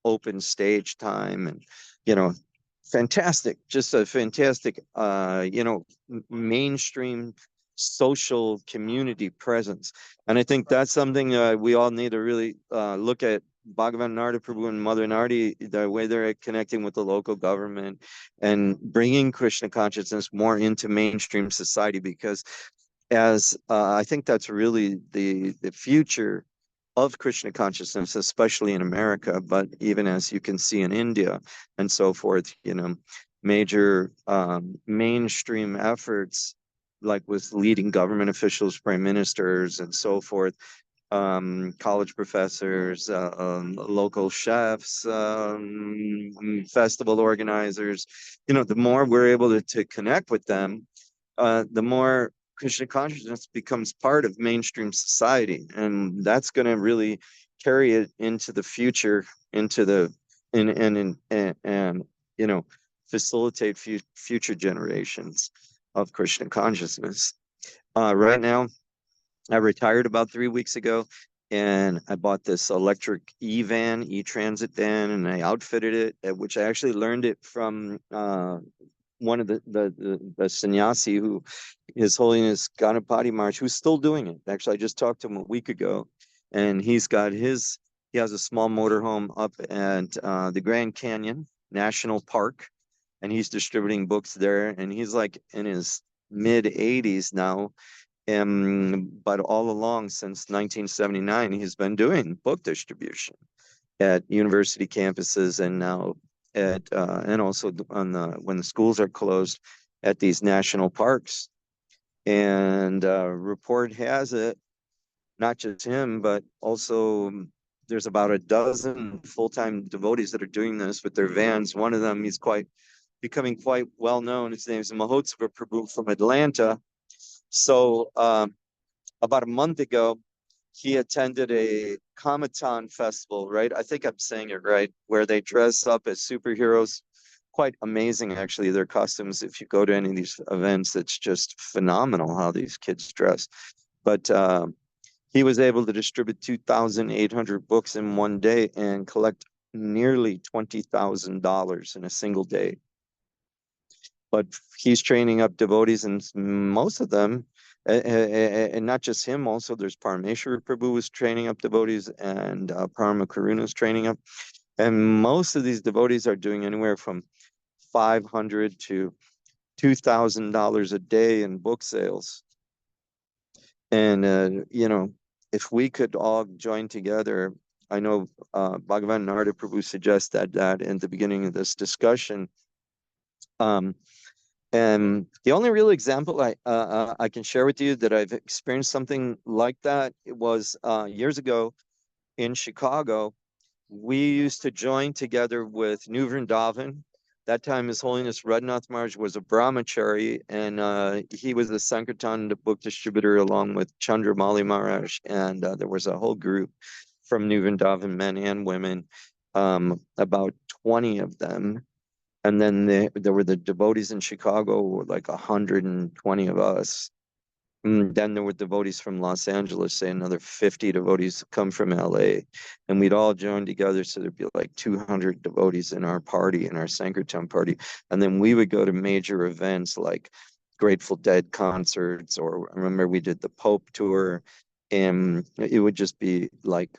open stage time, and fantastic, just a fantastic mainstream social community presence. And I think that's something we all need to really look at. Bhagavan Narada Prabhu and Mother Nardi, the way they're connecting with the local government and bringing Krishna consciousness more into mainstream society, because as I think that's really the future of Krishna consciousness, especially in America, but even as you can see in India and so forth, major mainstream efforts, like with leading government officials, prime ministers, and so forth, college professors, local chefs, festival organizers. The more we're able to connect with them, the more Krishna consciousness becomes part of mainstream society, and that's going to really carry it into the future, into the and facilitate future generations of Krishna consciousness. Right now, I retired about 3 weeks ago, and I bought this electric e-transit van, and I outfitted it, which I actually learned it from one of the sannyasi who, His Holiness Ganapati Maharaj, who's still doing it. Actually, I just talked to him a week ago, and he has a small motorhome up at the Grand Canyon National Park, and he's distributing books there, and he's like in his mid 80s now. But all along since 1979, he's been doing book distribution at university campuses, and now at and also on when the schools are closed, at these national parks. And report has it, not just him, but also there's about a dozen full-time devotees that are doing this with their vans. One of them, he's becoming quite well known. His name is Mahotsava Prabhu from Atlanta. So about a month ago, he attended a Comic-Con festival, right? I think I'm saying it right, where they dress up as superheroes. Quite amazing, actually, their costumes. If you go to any of these events, it's just phenomenal how these kids dress. But he was able to distribute 2,800 books in one day and collect nearly $20,000 in a single day. But he's training up devotees, and most of them, and not just him, also there's Parameshwara Prabhu is training up devotees, and Parama Karuna is training up. And most of these devotees are doing anywhere from $500 to $2,000 a day in book sales. And, if we could all join together, I know Bhagavan Narada Prabhu suggested that in the beginning of this discussion. And the only real example I can share with you that I've experienced something like that, it was years ago in Chicago. We used to join together with New Vrindavan. That time, His Holiness Radhanath Maharaj was a brahmachari, and he was the Sankirtan book distributor along with Chandramali Maharaj. And there was a whole group from New Vrindavan, men and women, about 20 of them. And then there were the devotees in Chicago, like 120 of us. And then there were devotees from Los Angeles, say another 50 devotees come from LA. And we'd all join together. So there'd be like 200 devotees in our party, in our Sankirtan party. And then we would go to major events like Grateful Dead concerts, or I remember we did the Pope tour. And it would just be like,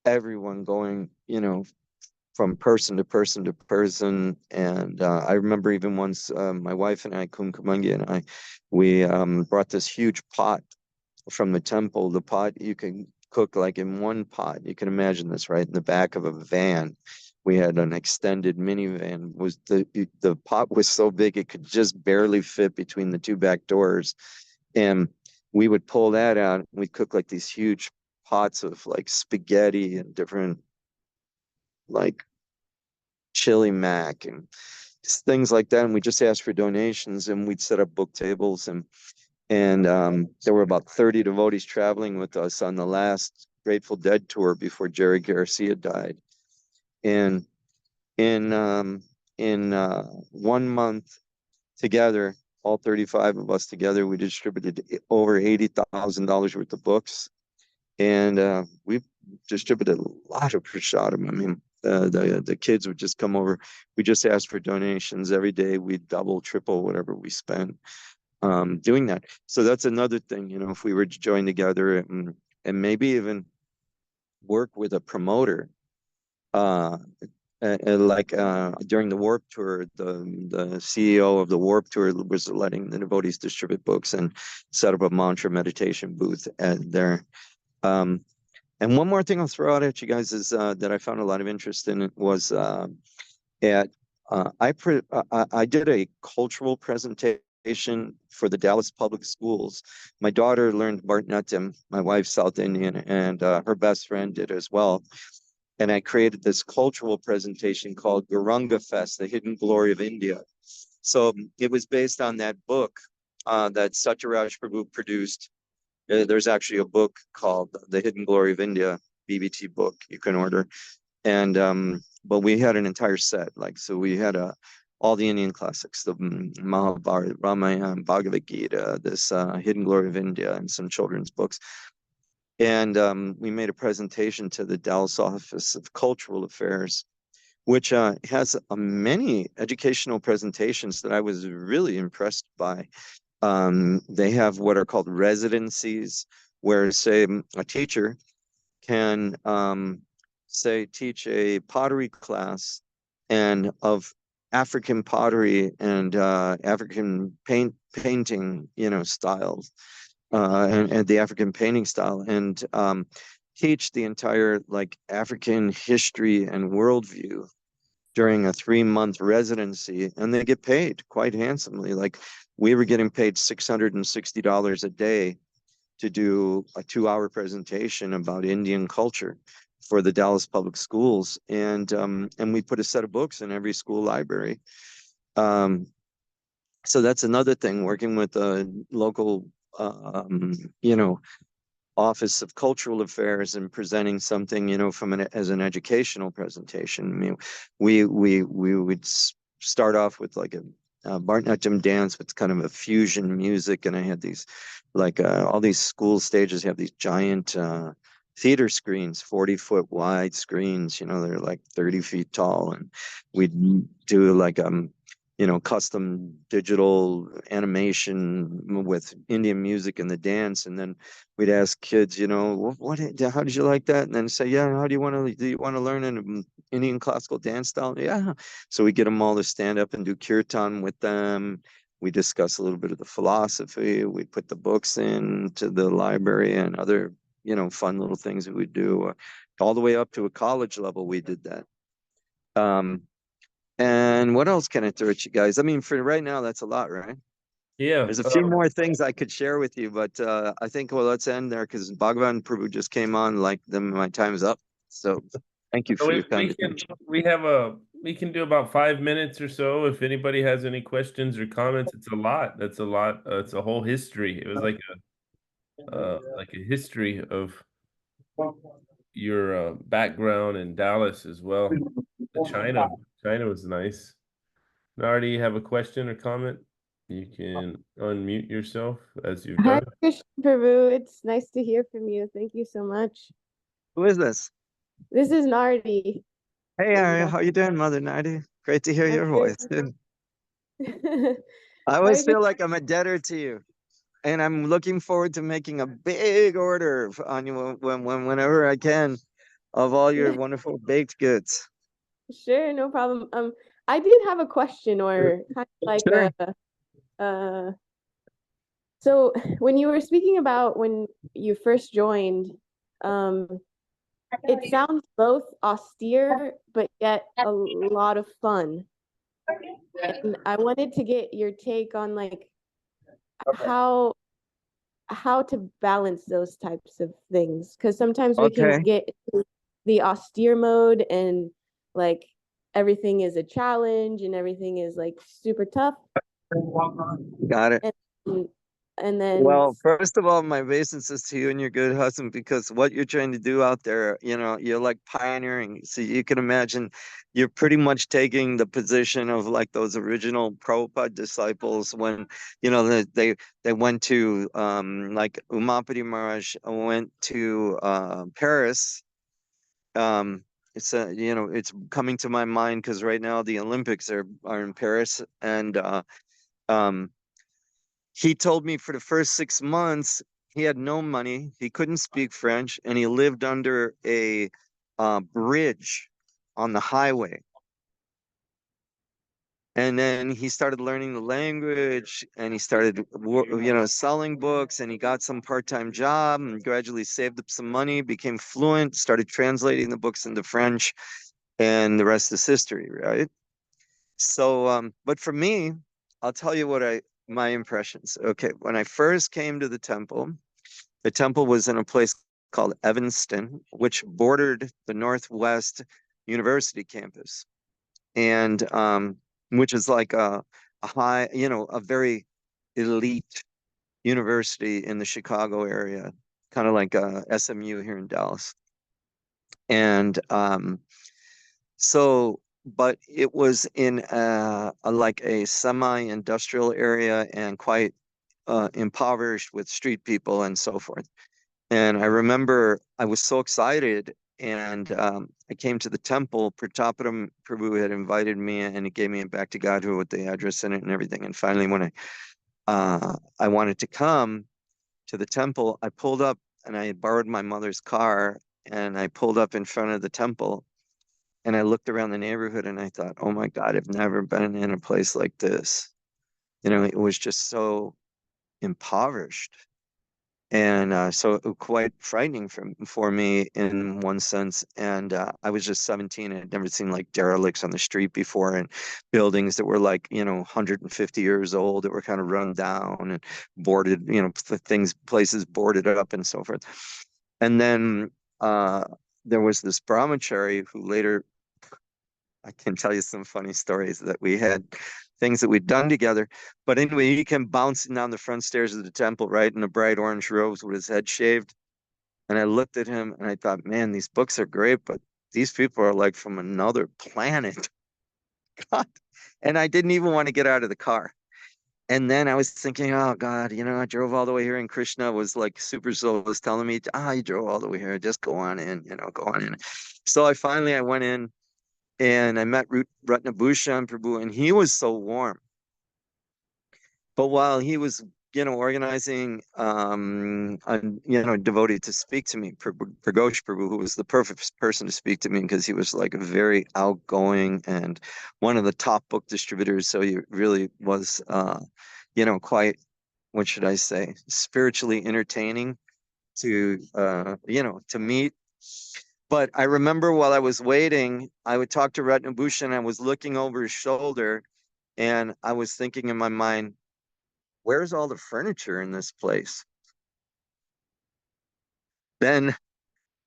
everyone going, from person to person to person. And I remember even once my wife and I, Kumkumangi and I, we brought this huge pot from the temple. The pot you can cook like in one pot. You can imagine this, right? In the back of a van. We had an extended minivan. The pot was so big it could just barely fit between the two back doors. And we would pull that out, and we'd cook like these huge pots of like spaghetti and different like chili mac and things like that. And we just asked for donations, and we'd set up book tables, and there were about 30 devotees traveling with us on the last Grateful Dead tour before Jerry Garcia died. And in 1 month together, all 35 of us together, we distributed over $80,000 worth of books. And we distributed a lot of prasadam. I mean, the kids would just come over. We just asked for donations every day. We'd double, triple whatever we spent doing that. So that's another thing, if we were to join together and maybe even work with a promoter, like during the Warp Tour, the CEO of the Warp Tour was letting the devotees distribute books and set up a mantra meditation booth at there. And one more thing I'll throw out at you guys is that I found a lot of interest in it was at I did a cultural presentation for the Dallas Public Schools. My daughter learned Bharatanatyam, my wife's South Indian, and her best friend did as well. And I created this cultural presentation called Guranga Fest, the Hidden Glory of India. So it was based on that book that Satyaraj Prabhu produced. There's actually a book called The Hidden Glory of India, BBT book you can order. And but we had an entire set, like, so we had all the Indian classics, the Mahabharata, Ramayana, Bhagavad Gita, this Hidden Glory of India, and some children's books. And we made a presentation to the Dallas Office of Cultural Affairs, which has many educational presentations that I was really impressed by. They have what are called residencies, where, say, a teacher can, say, teach a pottery class and of African pottery and African painting, styles, and the African painting style, and teach the entire like African history and worldview during a 3-month residency, and they get paid quite handsomely. Like, we were getting paid $660 a day to do a 2-hour presentation about Indian culture for the Dallas Public Schools, and we put a set of books in every school library. So that's another thing, working with a local, Office of Cultural Affairs and presenting something, from as an educational presentation. I mean, we would start off with like a Bharatanatyam dance with kind of a fusion music, and I had these like all these school stages have these giant theater screens, 40-foot wide screens. They're like 30 feet tall, and we'd do like custom digital animation with Indian music and the dance. And then we'd ask kids, how did you like that? And then say, yeah, do you want to learn an Indian classical dance style? Yeah. So we get them all to stand up and do kirtan with them. We discuss a little bit of the philosophy. We put the books into the library and other, fun little things that we do, all the way up to a college level. We did that. And what else can I throw at you guys? I mean, for right now, that's a lot, right? Yeah. There's a few more things I could share with you, but I think, well, let's end there because Bhagavan Prabhu just came on. Like, then my time's up. So thank you for your kind attention. We can do about 5 minutes or so. If anybody has any questions or comments, it's a lot. That's a lot. It's a whole history. It was like a history of your background in Dallas as well. China was nice. Nardi, you have a question or comment? You can unmute yourself as you've Hi, done. Krishna Prabhu. It's nice to hear from you. Thank you so much. Who is this? This is Nardi. Hey, Arya, how you doing, Mother Nadi? Great to hear I'm your good. voice, dude. I How always have you? feel like I'm a debtor to you, and I'm looking forward to making a big order on you whenever I can of all your wonderful baked goods. Sure, no problem. I did have a question, or kind of like Sure. uh, so when you were speaking about when you first joined, um, it sounds both austere but yet a lot of fun. And I wanted to get your take on like how to balance those types of things, because sometimes we can Okay. get the austere mode and like everything is a challenge and everything is like super tough, Got it. and and then Well, first of all, my obeisances to you and your good husband, because what you're trying to do out there, you're like pioneering. So you can imagine you're pretty much taking the position of like those original Prabhupada disciples when, they went to, like Umapati Maharaj went to Paris. It's coming to my mind because right now the Olympics are in Paris, and um he told me for the first 6 months he had no money, he couldn't speak French, and he lived under a bridge on the highway. And then he started learning the language, and he started, selling books, and he got some part-time job and gradually saved up some money, became fluent, started translating the books into French, and the rest is history, right? So, but for me, I'll tell you my impressions. Okay, when I first came to the temple was in a place called Evanston, which bordered the Northwest University campus, and which is like a high, a very elite university in the Chicago area, kind of like SMU here in Dallas. And but it was in like a semi-industrial area and quite impoverished with street people and so forth. And I remember I was so excited, and I came to the temple. Prabhu had invited me, and he gave me a back to Godhood with the address in it and everything. And finally, when I wanted to come to the temple, I pulled up, and I had borrowed my mother's car, and I pulled up in front of the temple, and I looked around the neighborhood, and I thought, oh my God, I've never been in a place like this. It was just so impoverished. And so it was quite frightening for me in one sense. And I was just 17 and I'd never seen like derelicts on the street before, and buildings that were like, 150 years old, that were kind of run down and boarded, places boarded up and so forth. And then there was this brahmachari who later, I can tell you some funny stories that we had, things that we'd done together. But anyway, he came bouncing down the front stairs of the temple, right, in a bright orange robes with his head shaved. And I looked at him and I thought, man, these books are great, but these people are like from another planet. God. And I didn't even want to get out of the car. And then I was thinking, oh God, I drove all the way here, and Krishna was like super soul was telling me, you drove all the way here, just go on in, go on in. So I went in, and I met Ratnabhushan Prabhu, and he was so warm. But while he was, organizing, a devotee to speak to me, Pragosh Prabhu, who was the perfect person to speak to me because he was like very outgoing and one of the top book distributors. So he really was, quite, what should I say, spiritually entertaining to, to meet. But I remember while I was waiting, I would talk to Ratnabhushan. I was looking over his shoulder, and I was thinking in my mind, where's all the furniture in this place? Then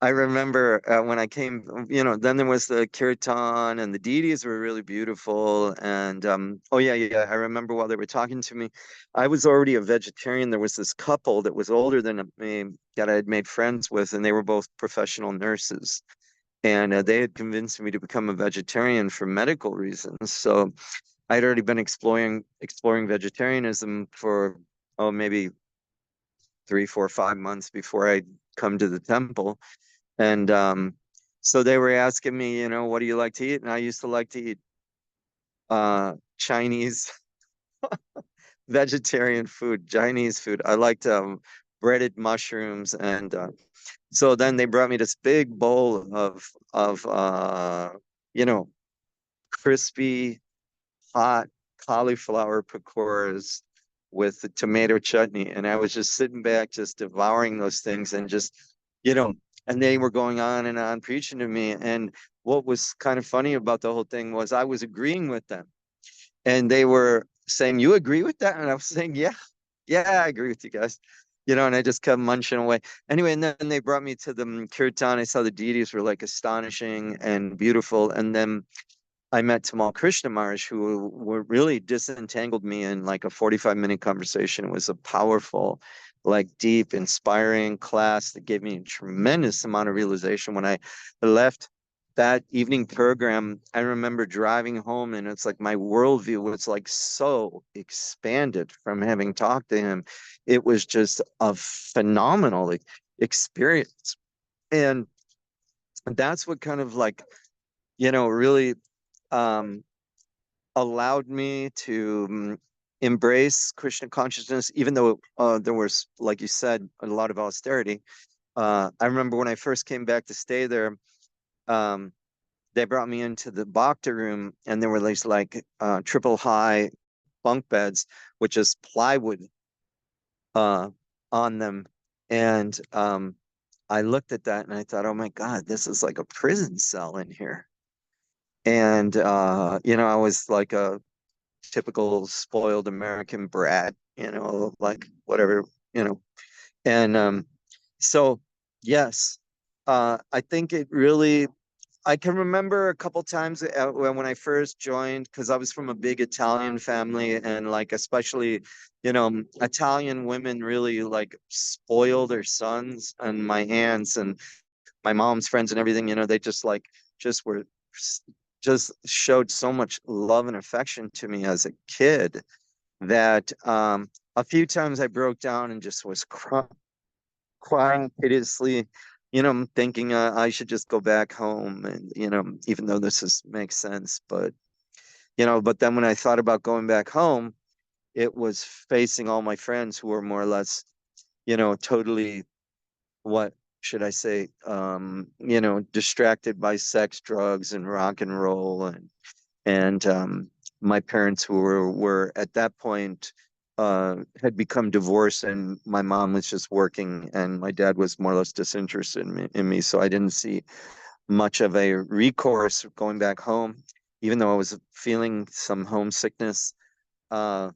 I remember when I came, then there was the kirtan, and the deities were really beautiful. And oh yeah, I remember while they were talking to me, I was already a vegetarian. There was this couple that was older than me that I had made friends with, and they were both professional nurses. And they had convinced me to become a vegetarian for medical reasons. So I'd already been exploring vegetarianism for maybe 3, 4, 5 months before I'd come to the temple. And so they were asking me, what do you like to eat? And I used to like to eat Chinese vegetarian food, Chinese food. I liked breaded mushrooms, and so then they brought me this big bowl of crispy hot cauliflower pakoras with the tomato chutney, and I was just sitting back, just devouring those things, and just, and they were going on and on preaching to me. And what was kind of funny about the whole thing was I was agreeing with them, and they were saying, "You agree with that?" And I was saying, "Yeah, I agree with you guys." And I just kept munching away. Anyway, and then they brought me to the kirtan. I saw the deities were like astonishing and beautiful. And then I met Tamal Krishna Maharaj, who really disentangled me in like a 45-minute conversation. It was a powerful, like deep, inspiring class that gave me a tremendous amount of realization. When I left that evening program, I remember driving home, and it's like my worldview was like so expanded from having talked to him. It was just a phenomenal experience. And that's what kind of like, really allowed me to embrace Krishna consciousness, even though there was, like you said, a lot of austerity. I remember when I first came back to stay there, they brought me into the bhakti room, and there were these like triple high bunk beds with just plywood on them. And I looked at that and I thought, oh my God, this is like a prison cell in here. And you know, I was like a typical spoiled American brat, you know, like whatever, you know. And so yes, I think it really, I can remember a couple times when I first joined, because I was from a big Italian family, and like especially, you know, Italian women really like spoil their sons, and my aunts and my mom's friends and everything, you know, they just like just were just showed so much love and affection to me as a kid that a few times I broke down and just was crying piteously, you know, I'm thinking I should just go back home, and you know, even though this makes sense, but you know, but then when I thought about going back home, it was facing all my friends who were more or less, you know, totally, what should I say, you know, distracted by sex, drugs, and rock and roll, and my parents who were at that point had become divorced, and my mom was just working, and my dad was more or less disinterested in me, so I didn't see much of a recourse going back home, even though I was feeling some homesickness. Uh,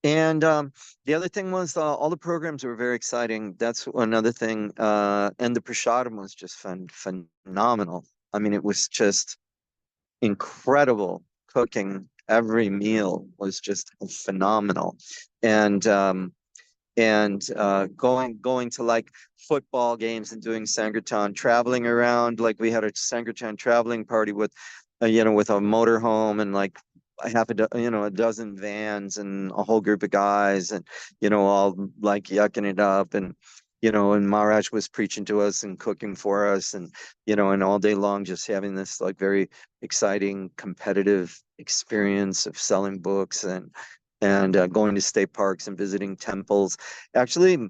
and the other thing was all the programs were very exciting. That's another thing. And the prasadam was just phenomenal. I mean, it was just incredible cooking. Every meal was just phenomenal. And going to like football games and doing Sankirtan, traveling around. Like we had a Sankirtan traveling party with, you know, with a motorhome and like you know, a dozen vans and a whole group of guys, and you know, all like yucking it up, and you know, and Maharaj was preaching to us and cooking for us, and you know, and all day long just having this like very exciting competitive experience of selling books and going to state parks and visiting temples. Actually,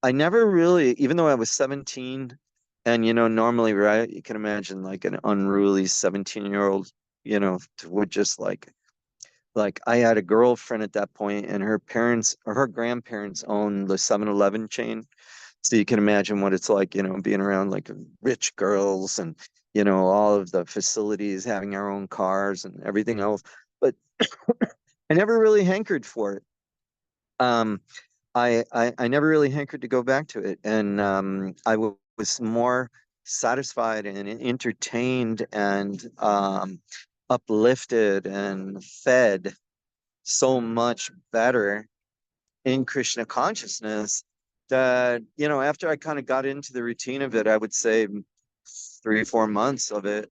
I never really, even though I was 17, and you know, normally, right, you can imagine like an unruly 17-year-old, you know, would just like I had a girlfriend at that point, and her parents or her grandparents owned the 7-Eleven chain. So you can imagine what it's like, you know, being around like rich girls and, you know, all of the facilities, having our own cars and everything else. But I never really hankered for it. Um, I never really hankered to go back to it, and was more satisfied and entertained and uplifted and fed so much better in Krishna consciousness that, you know, after I kind of got into the routine of it, I would say 3 or 4 months of it,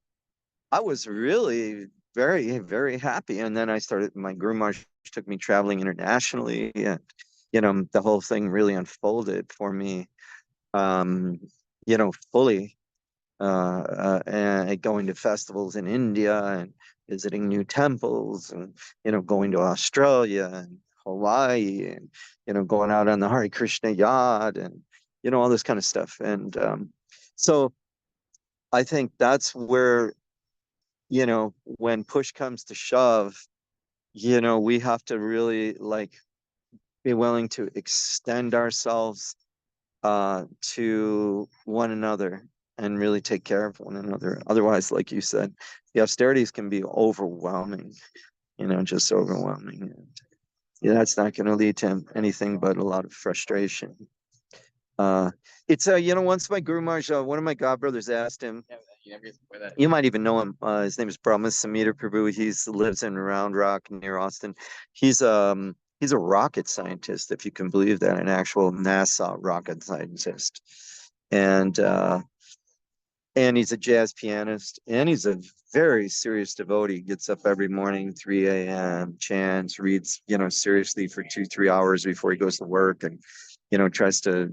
I was really very, very happy. And then I started, my Guru Maharaj took me traveling internationally, and, you know, the whole thing really unfolded for me, um, you know, fully, and going to festivals in India and visiting new temples, and, you know, going to Australia and Hawaii, and, you know, going out on the Hare Krishna yacht, and, you know, all this kind of stuff. And so I think that's where, you know, when push comes to shove, you know, we have to really like be willing to extend ourselves to one another and really take care of one another. Otherwise, like you said, the austerities can be overwhelming, you know, just overwhelming. And yeah, that's not going to lead to anything but a lot of frustration. It's you know, once my Guru Maharaj, one of my godbrothers asked him, you might even know him. His name is Brahma Samita Prabhu. He lives in Round Rock near Austin. He's a rocket scientist, if you can believe that, an actual NASA rocket scientist. And he's a jazz pianist, and he's a very serious devotee. He gets up every morning, 3 a.m., chants, reads, you know, seriously for 2-3 hours before he goes to work, and, you know, tries to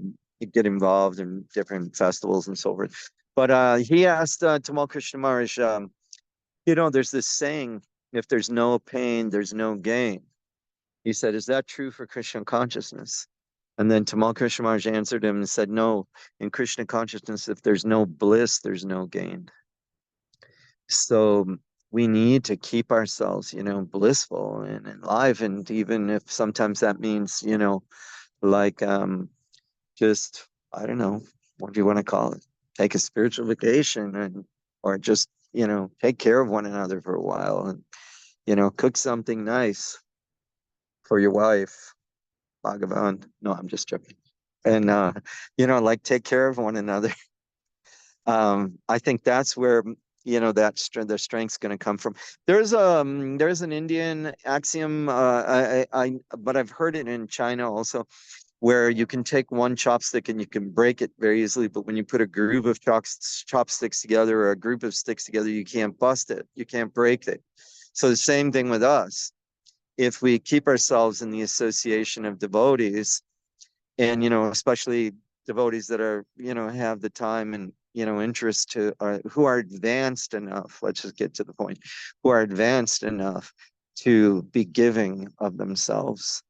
get involved in different festivals and so forth. But he asked Tamal Krishna Maharaj, you know, there's this saying, if there's no pain, there's no gain. He said, is that true for Krishna consciousness? And then Tamal Krishna Maharaj answered him and said, no, in Krishna consciousness, if there's no bliss, there's no gain. So we need to keep ourselves, blissful and enlivened, even if sometimes that means, like just, I don't know, what do you want to call it? Take a spiritual vacation, and or just, take care of one another for a while, and, cook something nice for your wife. Bhagavan. No, I'm just joking. And like take care of one another. I think that's where the strength's going to come from. There's an Indian axiom, but I've heard it in China also, where you can take one chopstick and you can break it very easily, but when you put a group of chopsticks together or a group of sticks together, you can't bust it, you can't break it. So the same thing with us. If we keep ourselves in the association of devotees, and especially devotees that are have the time and interest to who are advanced enough, let's just get to the point, who are advanced enough to be giving of themselves,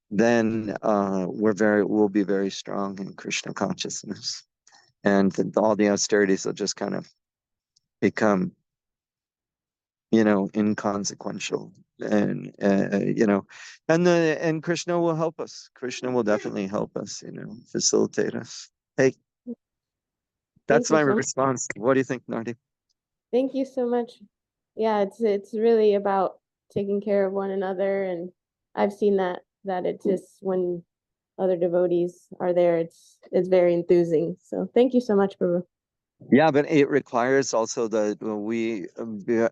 then we'll be very strong in Krishna consciousness, and all the austerities will just kind of become inconsequential. And and Krishna will help us. Krishna will definitely help us, facilitate us. Hey, Thank that's you my so much. response. What do you think, Nardi? Thank you so much. Yeah, it's really about taking care of one another, and I've seen that it just when other devotees are there, it's very enthusing. So thank you so much, Prabhu. Yeah, but it requires also that we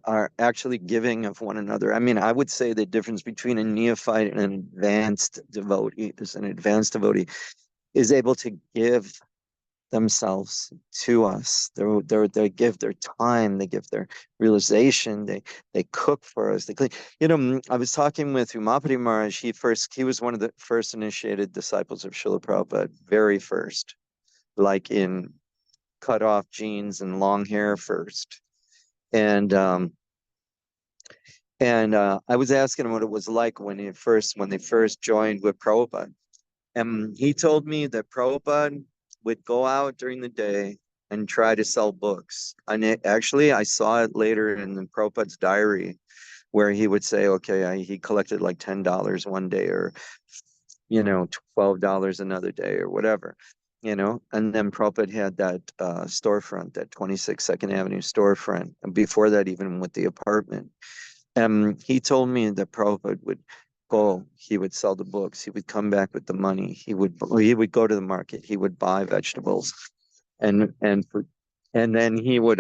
are actually giving of one another. I mean, I would say the difference between a neophyte and an advanced devotee is able to give themselves to us. They give their time, they give their realization, they cook for us, they clean. I was talking with Umapati Maharaj. He was one of the first initiated disciples of Srila Prabhupada, very first, like in cut off jeans and long hair first. And I was asking him what it was like when they first joined with Prabhupada. And he told me that Prabhupada would go out during the day and try to sell books. And actually, I saw it later in the Prabhupada's diary, where he would say, okay, he collected like $10 one day, or, $12 another day, or whatever, and then Prabhupada had that storefront, that 26 Second Avenue storefront, and before that, even with the apartment. He told me that Prabhupada would go, he would sell the books, he would come back with the money, he would go to the market, he would buy vegetables, and then he would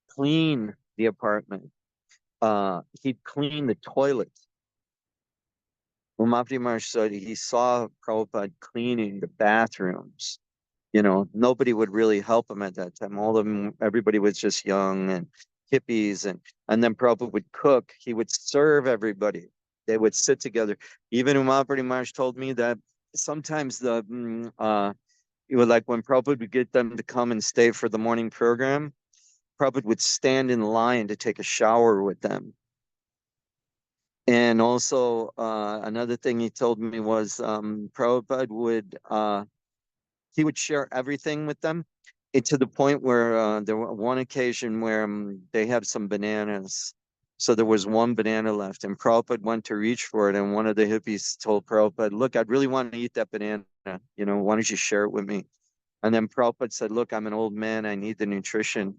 clean the apartment. He'd clean the toilets. Umapati Maharaj said he saw Prabhupada cleaning the bathrooms. Nobody would really help him at that time. Everybody was just young and hippies, and then Prabhupada would cook. He would serve everybody. They would sit together. Even Umapati Maharaj told me that sometimes it was like when Prabhupada would get them to come and stay for the morning program, Prabhupada would stand in line to take a shower with them. And also another thing he told me was Prabhupada would share everything with them. To the point where there was one occasion where they had some bananas. So there was one banana left, and Prabhupada went to reach for it, and one of the hippies told Prabhupada, look, I'd really want to eat that banana. Why don't you share it with me? And then Prabhupada said, look, I'm an old man. I need the nutrition.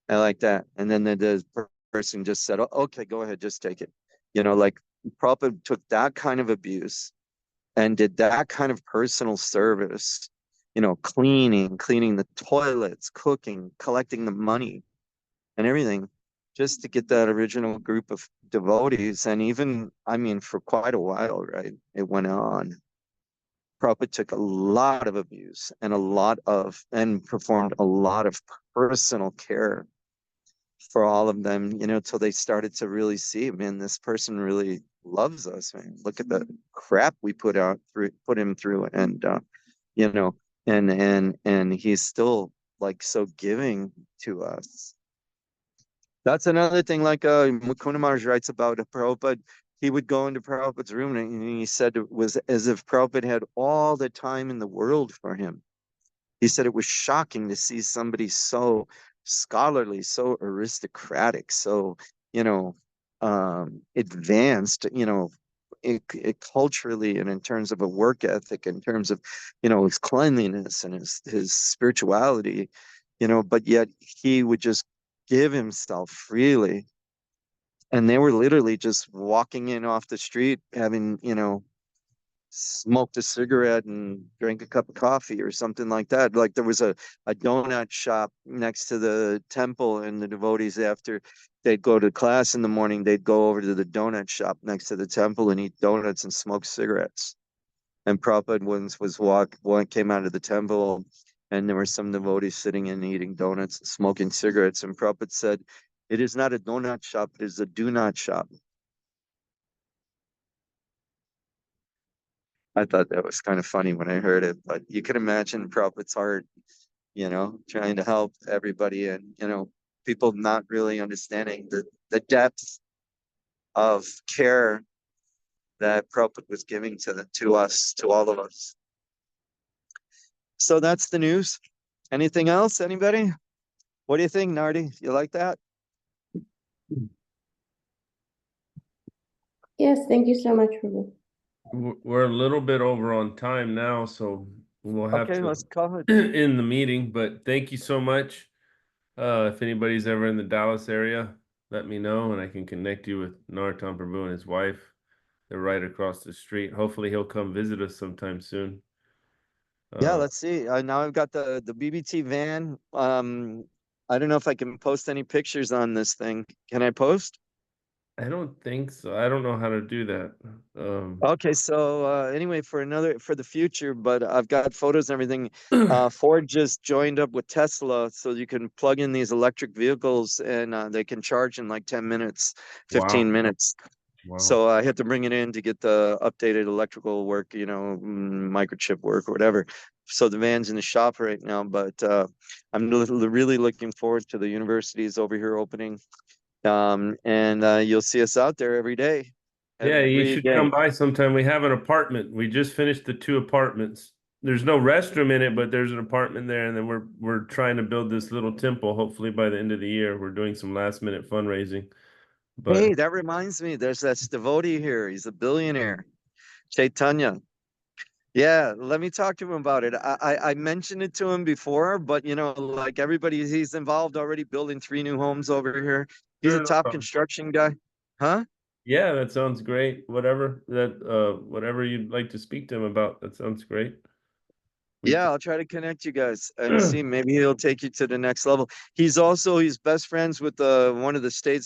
I like that. And then the person just said, oh, okay, go ahead, just take it. Like Prabhupada took that kind of abuse and did that kind of personal service, cleaning the toilets, cooking, collecting the money and everything, just to get that original group of devotees. And even, I mean, for quite a while, right, it went on. Prabhupada took a lot of abuse and performed a lot of personal care for all of them, till they started to really see, man, this person really loves us, man. Look at the crap we put him through, and and he's still like so giving to us. That's another thing, like Mukunda Maharaj writes about Prabhupada. He would go into Prabhupada's room, and he said it was as if Prabhupada had all the time in the world for him. He said it was shocking to see somebody so scholarly, so aristocratic, so, advanced, culturally, and in terms of a work ethic, in terms of, his cleanliness and his spirituality, but yet he would just give himself freely. And they were literally just walking in off the street, having, smoked a cigarette and drank a cup of coffee or something like that. Like there was a donut shop next to the temple, and the devotees, after they'd go to class in the morning, they'd go over to the donut shop next to the temple and eat donuts and smoke cigarettes. And Prabhupada once came out of the temple, and there were some devotees sitting and eating donuts and smoking cigarettes. And Prabhupada said, "It is not a donut shop, it is a do not shop." I thought that was kind of funny when I heard it, but you can imagine Prabhupada's heart, trying to help everybody, and, people not really understanding the depth of care that Prabhupada was giving to us, to all of us. So that's the news. Anything else? Anybody? What do you think, Nardi? You like that? Yes, thank you so much, Prabhu. We're a little bit over on time now, so we'll have Okay, to let's call it. end the meeting. But thank you so much. If anybody's ever in the Dallas area, let me know, and I can connect you with Narotam Prabhu and his wife. They're right across the street. Hopefully he'll come visit us sometime soon. Yeah, let's see. Now I've got the BBT van. I don't know if I can post any pictures on this thing. Can I post? I don't think so. I don't know how to do that. Okay, so anyway, for the future, but I've got photos and everything. Ford just joined up with Tesla, so you can plug in these electric vehicles, and they can charge in like 10 minutes, 15 Wow. minutes. Wow. So I had to bring it in to get the updated electrical work, microchip work or whatever. So the van's in the shop right now, but I'm really looking forward to the universities over here opening. And you'll see us out there every day. Yeah, you Every should day. come by sometime. We have an apartment. We just finished the 2 apartments. There's no restroom in it, but there's an apartment there, and then we're trying to build this little temple. Hopefully by the end of the year, we're doing some last minute fundraising. But Hey, that reminds me, there's that devotee here. He's a billionaire, Chaitanya. Yeah, let me talk to him about it. I mentioned it to him before, but like everybody, he's involved already building 3 new homes over here. He's a sure, no top problem. construction guy. Huh? Yeah, that sounds great. Whatever you'd like to speak to him about, that sounds great. Yeah, I'll try to connect you guys and see. Maybe he'll take you to the next level. He's best friends with one of the state's